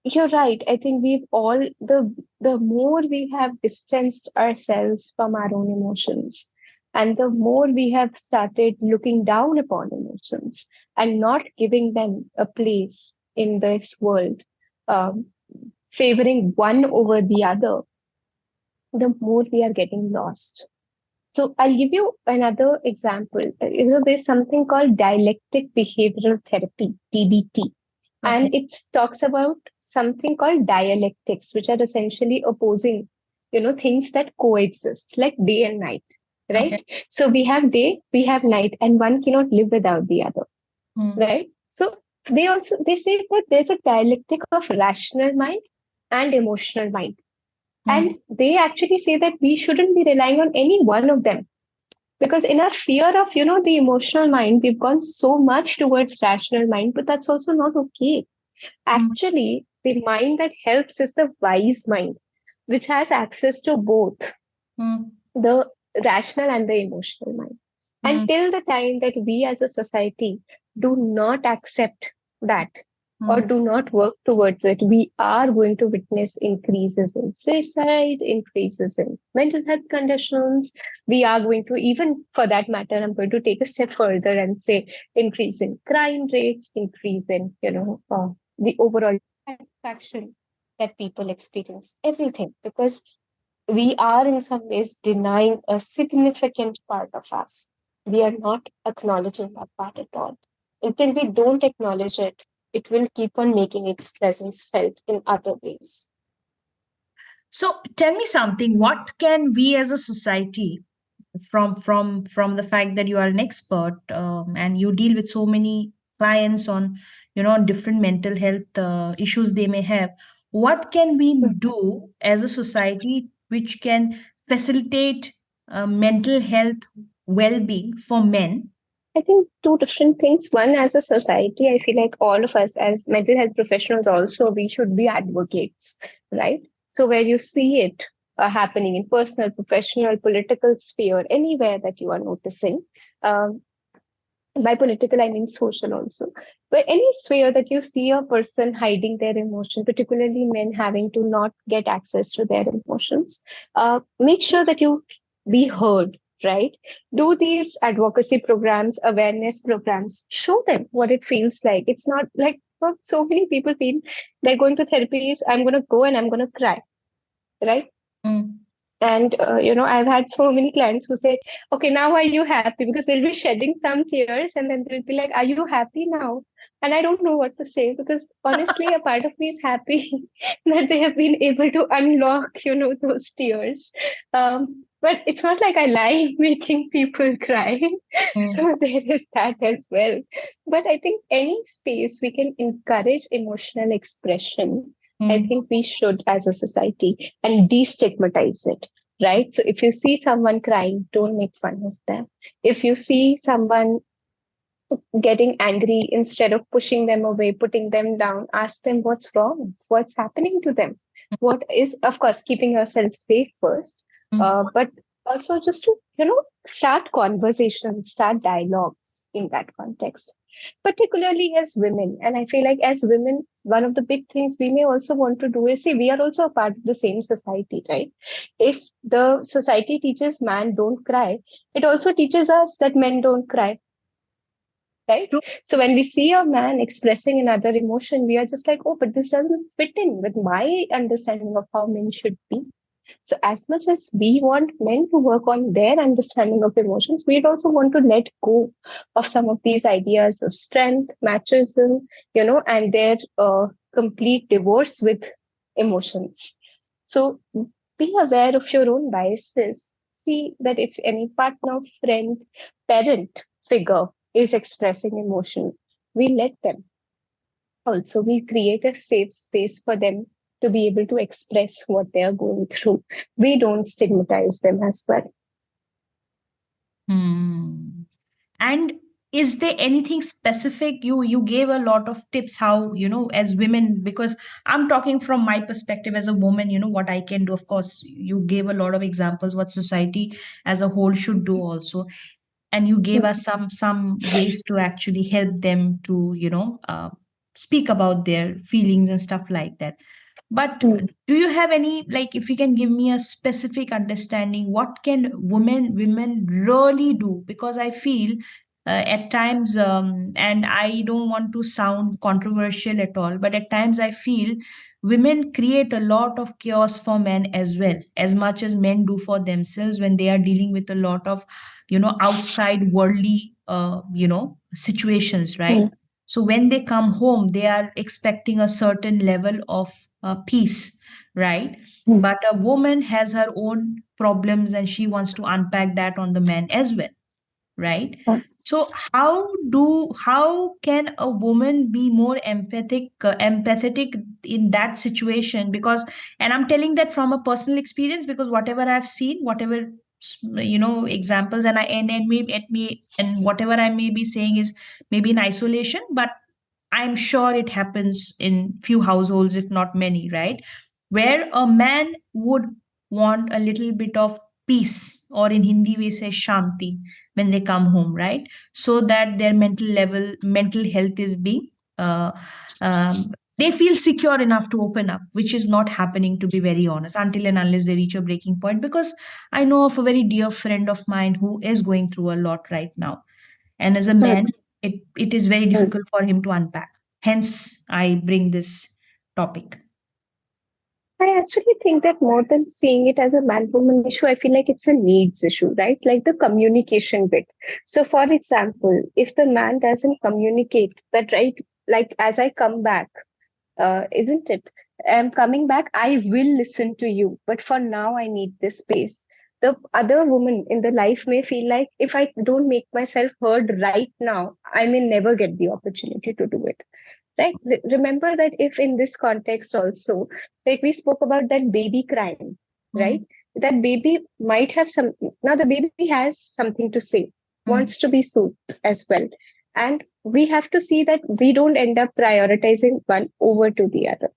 you're right. I think we've all the more we have distanced ourselves from our own emotions, and the more we have started looking down upon emotions and not giving them a place in this world, um, favoring one over the other, the more we are getting lost. So I'll give you another example. There's something called dialectic behavioral therapy, DBT, Okay. and it talks about something called dialectics, which are essentially opposing, things that coexist, like day and night, Okay. right? So we have day, we have night, and one cannot live without the other, Mm, right? So They say that there's a dialectic of rational mind and emotional mind. And Mm, they actually say that we shouldn't be relying on any one of them. Because in our fear of, the emotional mind, we've gone so much towards rational mind, but that's also not okay. mm, Actually, the mind that helps is the wise mind, which has access to both mm, the rational and the emotional mind. mm, Until the time that we as a society do not accept that or mm, do not work towards it, we are going to witness increases in suicide, increases in mental health conditions. We are going to, even for that matter, I'm going to take a step further and say increase in crime rates, increase in, the overall satisfaction that people experience, everything, because we are in some ways denying a significant part of us. We are not acknowledging that part at all. Until we don't acknowledge it, it will keep on making its presence felt in other ways. So tell me something. What can we as a society, from the fact that you are an expert, and you deal with so many clients on, different mental health issues they may have, what can we Hmm. do as a society which can facilitate mental health well-being for men? I think two different things. One, as a society, I feel like all of us as mental health professionals also, we should be advocates, right? So where you see it happening in personal, professional, political sphere, anywhere that you are noticing, um, by political, I mean social also. But any sphere that you see a person hiding their emotion, particularly men having to not get access to their emotions, make sure that you be heard, right? Do these advocacy programs, awareness programs, show them what it feels like. It's not like well, so many people feel they're going to therapy is I'm going to go and I'm going to cry, right? Mm, And I've had so many clients who say, "Okay, now are you happy?" Because they'll be shedding some tears, and then they'll be like, "Are you happy now?" And I don't know what to say because honestly, a part of me is happy that they have been able to unlock, those tears. But it's not like I like making people cry, mm, so there is that as well. But I think any space we can encourage emotional expression, I mm, think we should as a society and destigmatize it, right? So if you see someone crying, don't make fun of them. If you see someone getting angry, instead of pushing them away, putting them down, ask them what's wrong, what's happening to them. What is, of course, keeping yourself safe first, mm, but also just to, start conversations, start dialogues in that context, particularly as women. And I feel like as women, one of the big things we may also want to do is see, we are also a part of the same society, right? If the society teaches man don't cry, it also teaches us that men don't cry, right? true. So when we see a man expressing another emotion, we are just like, oh, but this doesn't fit in with my understanding of how men should be. So as much as we want men to work on their understanding of emotions, we'd also want to let go of some of these ideas of strength, machismo, and their complete divorce with emotions. So be aware of your own biases. See that if any partner, friend, parent figure is expressing emotion, we let them. Also, we create a safe space for them to be able to express what they are going through. We don't stigmatize them as well. Hmm. And is there anything specific? You gave a lot of tips how, as women, because I'm talking from my perspective as a woman, what I can do. Of course, you gave a lot of examples what society as a whole should do also. And you gave us some ways to actually help them to, speak about their feelings and stuff like that. But Mm, do you have any, like, if you can give me a specific understanding, what can women really do? Because I feel at times, and I don't want to sound controversial at all, but at times I feel women create a lot of chaos for men as well, as much as men do for themselves when they are dealing with a lot of, outside worldly, situations, right? mm, So when they come home, they are expecting a certain level of peace, right? mm, But a woman has her own problems and she wants to unpack that on the man as well, right? mm. So how can a woman be more empathetic in that situation? Because, and I'm telling that from a personal experience, because whatever I've seen, whatever examples, and I and whatever I may be saying is maybe in isolation, but I'm sure it happens in few households, if not many, right? Where a man would want a little bit of peace, or in Hindi we say shanti, when they come home, right? So that their mental health is being, uh, they feel secure enough to open up, which is not happening, to be very honest, until and unless they reach a breaking point. Because I know of a very dear friend of mine who is going through a lot right now, and as a Hmm. man, it is very Hmm. difficult for him to unpack. Hence, I bring this topic. I actually think that more than seeing it as a man woman issue, I feel like it's a needs issue, right? Like the communication bit. So, for example, if the man doesn't communicate that, right, like as I come back, isn't it? I'm coming back, I will listen to you, but for now, I need this space. The other woman in the life may feel like if I don't make myself heard right now, I may never get the opportunity to do it. Right? Remember that if in this context also, like we spoke about that baby crying, right? Mm, That baby might have some, now the baby has something to say, mm, wants to be soothed as well. And we have to see that we don't end up prioritizing one over to the other.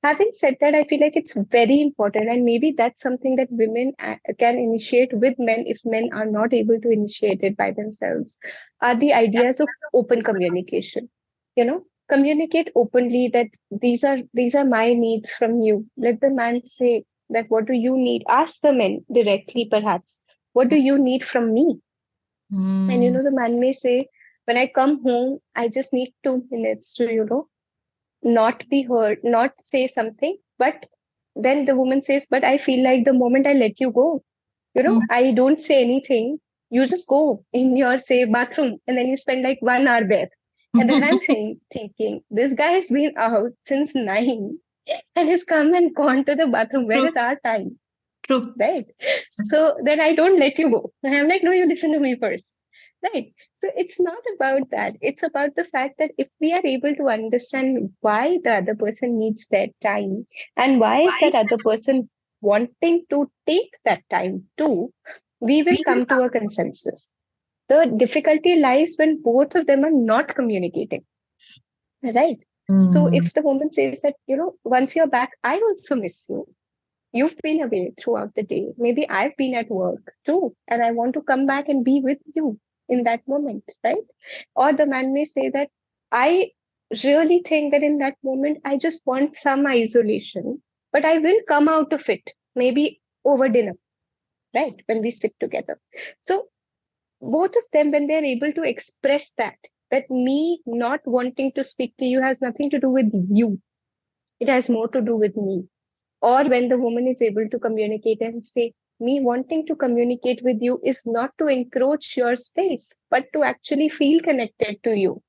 Having said that, I feel like it's very important, and maybe that's something that women can initiate with men if men are not able to initiate it by themselves. Are the ideas of open communication? You know, communicate openly that these are my needs from you. Let the man say that what do you need? Ask the men directly, perhaps. What do you need from me? And mm, the man may say, when I come home, I just need 2 minutes to not be heard, not say something. But then the woman says, but I feel like the moment I let you go, mm. I don't say anything. You just go in your, say, bathroom, and then you spend like 1 hour there. And then I'm saying, thinking, this guy has been out since 9 and has come and gone to the bathroom. Where True, is our time? true. Right? So then I don't let you go. And I'm like, no, you listen to me first. Right? So it's not about that. It's about the fact that if we are able to understand why the other person needs that time, and why is that other person wanting to take that time too, we will come to a consensus. The difficulty lies when both of them are not communicating. Right? So Mm, if the woman says that, once you're back, I also miss you. You've been away throughout the day. Maybe I've been at work too, and I want to come back and be with you in that moment, right? Or the man may say that I really think that in that moment, I just want some isolation, but I will come out of it, maybe over dinner, right? When we sit together. So both of them, when they're able to express that me not wanting to speak to you has nothing to do with you, it has more to do with me. Or when the woman is able to communicate and say, me wanting to communicate with you is not to encroach your space, but to actually feel connected to you,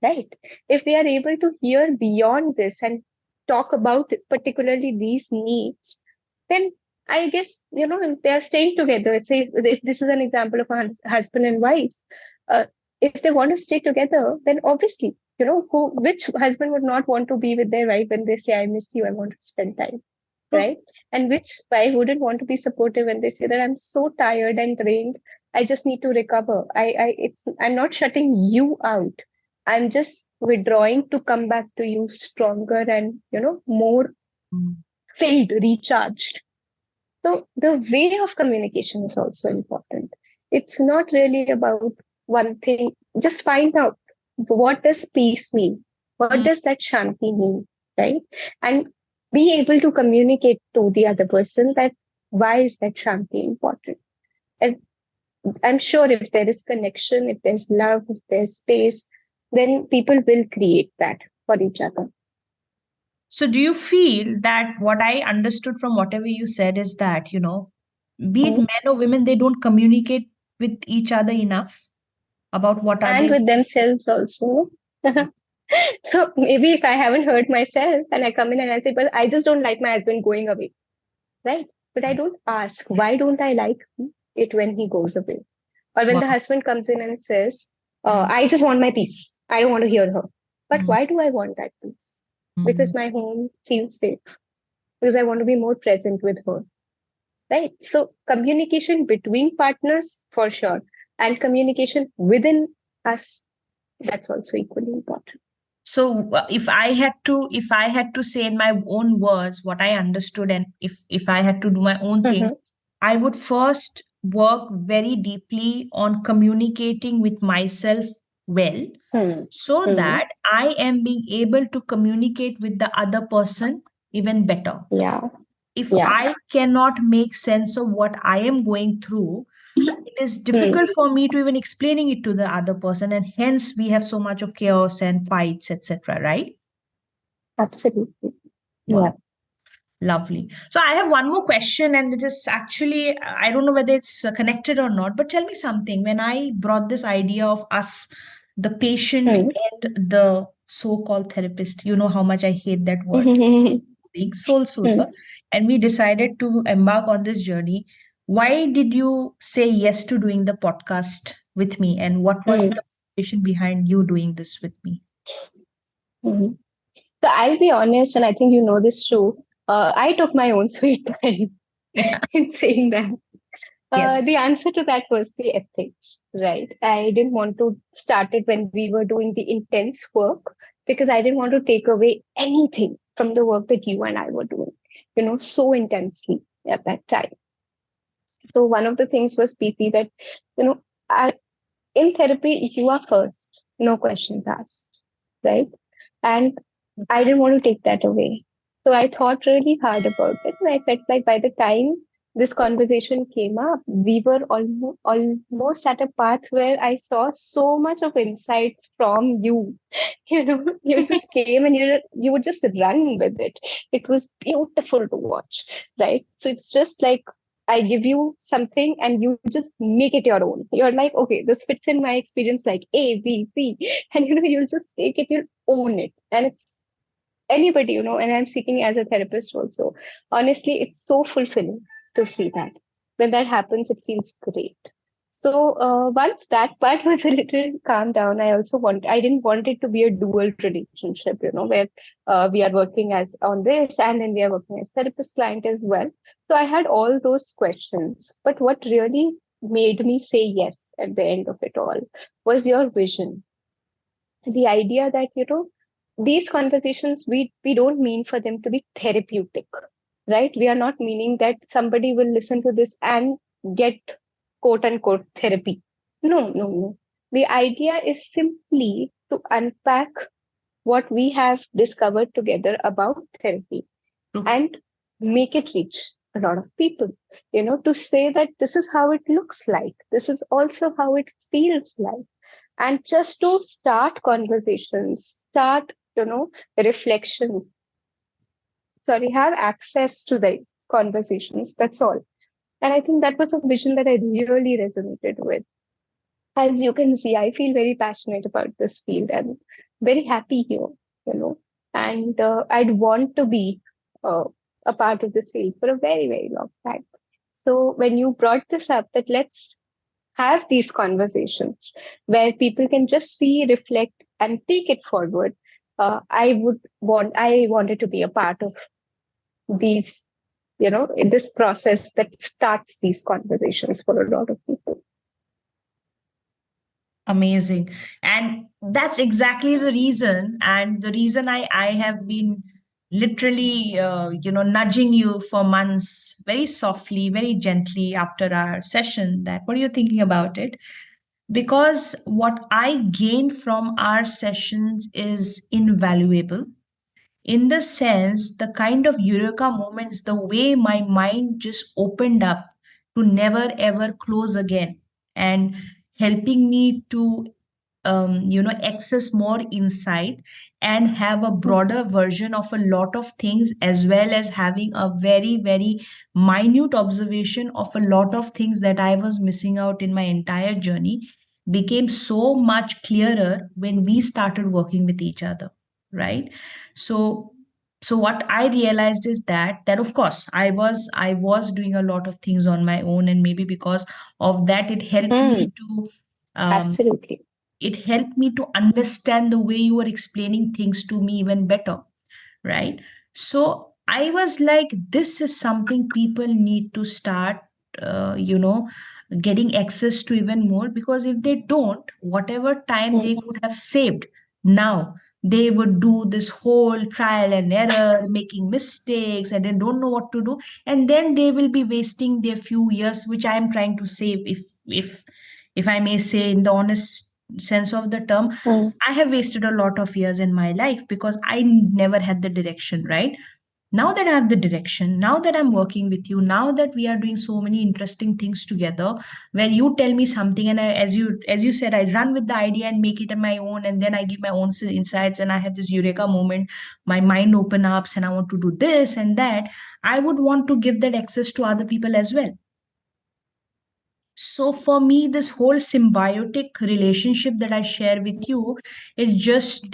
right? If they are able to hear beyond this and talk about particularly these needs, then I guess, if they are staying together, say if this is an example of a husband and wife, uh, if they want to stay together, then obviously, which husband would not want to be with their wife when they say, I miss you, I want to spend time, true. right? And which wife wouldn't want to be supportive when they say that I'm so tired and drained, I just need to recover. I'm not shutting you out. I'm just withdrawing to come back to you stronger and more Mm. filled, recharged. So the way of communication is also important. It's not really about one thing. Just find out, what does peace mean? What Mm. does that shanti mean? Right? And be able to communicate to the other person that why is that shanti important? And I'm sure if there is connection, if there's love, if there's space, then people will create that for each other. So, do you feel that what I understood from whatever you said is that, be it Mhm. men or women, they don't communicate with each other enough about what are And they. with themselves also. So maybe if I haven't heard myself and I come in and I say, but I just don't like my husband going away, right? But I don't ask, why don't I like it when he goes away? Or when Wow. the husband comes in and says, Mm, I just want my peace. I don't want to hear her. But mm, why do I want that peace? mm. Because my home feels safe, because I want to be more present with her. Right? So communication between partners for sure, and communication within us, that's also equally important. So if I had to say in my own words what I understood, and if I had to do my own thing, Mm-hmm. I would first work very deeply on communicating with myself well, Hmm. so Hmm. that I am being able to communicate with the other person even better. Yeah. If Yeah. I cannot make sense of what I am going through, it is Hmm. difficult for me to even explaining it to the other person, and hence we have so much of chaos and fights, etc. Right? Absolutely. Yeah. Wow. Lovely. So I have one more question, and it is actually, I don't know whether it's connected or not, but tell me something. When I brought this idea of us, the patient Hmm. and the so-called therapist, you know how much I hate that word, Hmm. being soul Hmm. soother, and we decided to embark on this journey. Why did you say yes to doing the podcast with me, and what was Hmm. the motivation behind you doing this with me? Hmm. So I'll be honest, and I think you know this too. I took my own sweet time Yeah. in saying that. The Yes. answer to that was the ethics, right? I didn't want to start it when we were doing the intense work, because I didn't want to take away anything from the work that you and I were doing, so intensely at that time. So one of the things was PC that, you know, I, in therapy, you are first, no questions asked, right? And I didn't want to take that away. So I thought really hard about it. And I felt like by the time this conversation came up, we were almost at a path where I saw so much of insights from you. You just came and you would just run with it. It was beautiful to watch, right? So it's just like I give you something and you just make it your own. You're like, okay, this fits in my experience like A, B, C. And you'll just take it, you'll own it. And it's anybody, and I'm speaking as a therapist also. Honestly, it's so fulfilling to see that. When that happens, it feels great. So once that part was a little calmed down, I didn't want it to be a dual relationship, where we are working as on this and then we are working as therapist client as well. So I had all those questions. But what really made me say yes at the end of it all was your vision, the idea that these conversations, we don't mean for them to be therapeutic, right? We are not meaning that somebody will listen to this and get quote unquote therapy. No. The idea is simply to unpack what we have discovered together about therapy True. and make it reach a lot of people, to say that this is how it looks like, this is also how it feels like, and just to start conversations, start, reflection, sorry, have access to the conversations. That's all. And I think that was a vision that I really resonated with. As you can see, I feel very passionate about this field and very happy here, and I'd want to be uh, a part of this field for a very, very long time. So when you brought this up, that let's have these conversations where people can just see, reflect, and take it forward. I wanted to be a part of these, in this process that starts these conversations for a lot of people. Amazing. And that's exactly the reason. And the reason I have been literally, nudging you for months, very softly, very gently after our session, that what are you thinking about it? Because what I gain from our sessions is invaluable, in the sense the kind of eureka moments, the way my mind just opened up to never ever close again, and helping me to access more insight and have a broader version of a lot of things, as well as having a very very minute observation of a lot of things that I was missing out in my entire journey, became so much clearer when we started working with each other, right? So So what I realized is that of course I was doing a lot of things on my own, and maybe because of that it helped me Mm, to um, absolutely. understand the way you were explaining things to me even better, right? So I was like, this is something people need to start, you know, getting access to even more, because if they don't, whatever time they Mm, could have saved now, they would do this whole trial and error, making mistakes, and they don't know what to do, and then they will be wasting their few years, which I am trying to save. If I may say, in the honest sense of the term, mm, I have wasted a lot of years in my life because I never had the direction, right? Now that I have the direction, now that I'm working with you, now that we are doing so many interesting things together, where you tell me something and as you said, I run with the idea and make it my own, and then I give my own insights, and I have this eureka moment, my mind open up, and I want to do this and that. I would want to give that access to other people as well. So for me, this whole symbiotic relationship that I share with you is just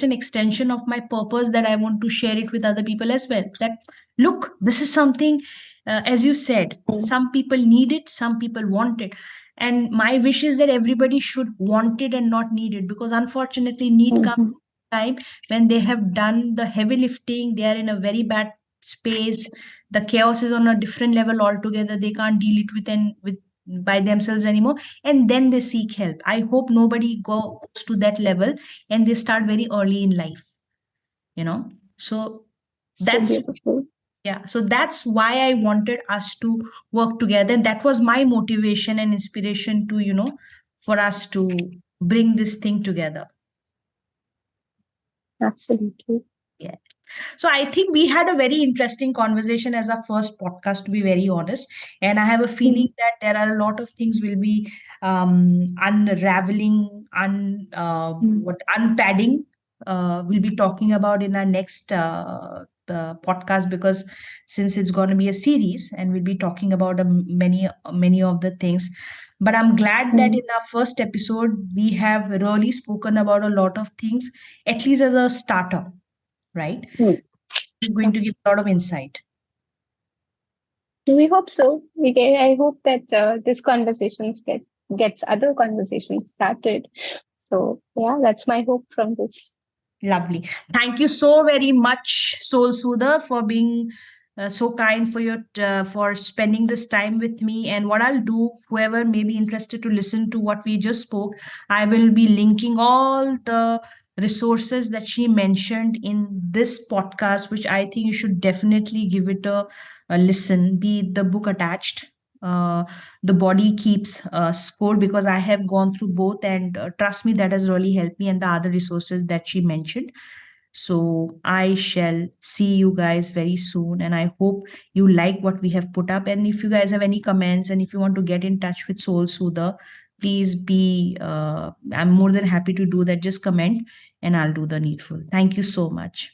an extension of my purpose, that I want to share it with other people as well. That look, this is something, as you said, mm, some people need it, some people want it, and my wish is that everybody should want it and not need it, because unfortunately, need comes mhm, time when they have done the heavy lifting, they are in a very bad space, the chaos is on a different level altogether, they can't deal it with by themselves anymore, and then they seek help. I hope nobody goes to that level, and they start very early in life, you know. So so that's, beautiful. yeah, so that's why I wanted us to work together, and that was my motivation and inspiration to, for us to bring this thing together. Absolutely. Yeah. So I think we had a very interesting conversation as our first podcast, to be very honest. And I have a feeling Mm, that there are a lot of things we'll be unraveling, mm, unpadding. We'll be talking about in our next podcast, because since it's going to be a series, and we'll be talking about many of the things. But I'm glad that mm, in our first episode we have really spoken about a lot of things, at least as a starter, right? mm. Is going to give a lot of insight. We hope so. I hope that this conversations gets other conversations started. So yeah, that's my hope from this. Lovely. Thank you so very much, Soul Soother, for being so kind, for spending this time with me. And what I'll do, whoever may be interested to listen to what we just spoke, I will be linking all the resources that she mentioned in this podcast, which I think you should definitely give it a listen. Be it the book attached. The body keeps score, because I have gone through both, and trust me, that has really helped me, and the other resources that she mentioned. So I shall see you guys very soon, and I hope you like what we have put up. And if you guys have any comments, and if you want to get in touch with Soul Soother, please be I'm more than happy to do that. Just comment and I'll do the needful. Thank you so much.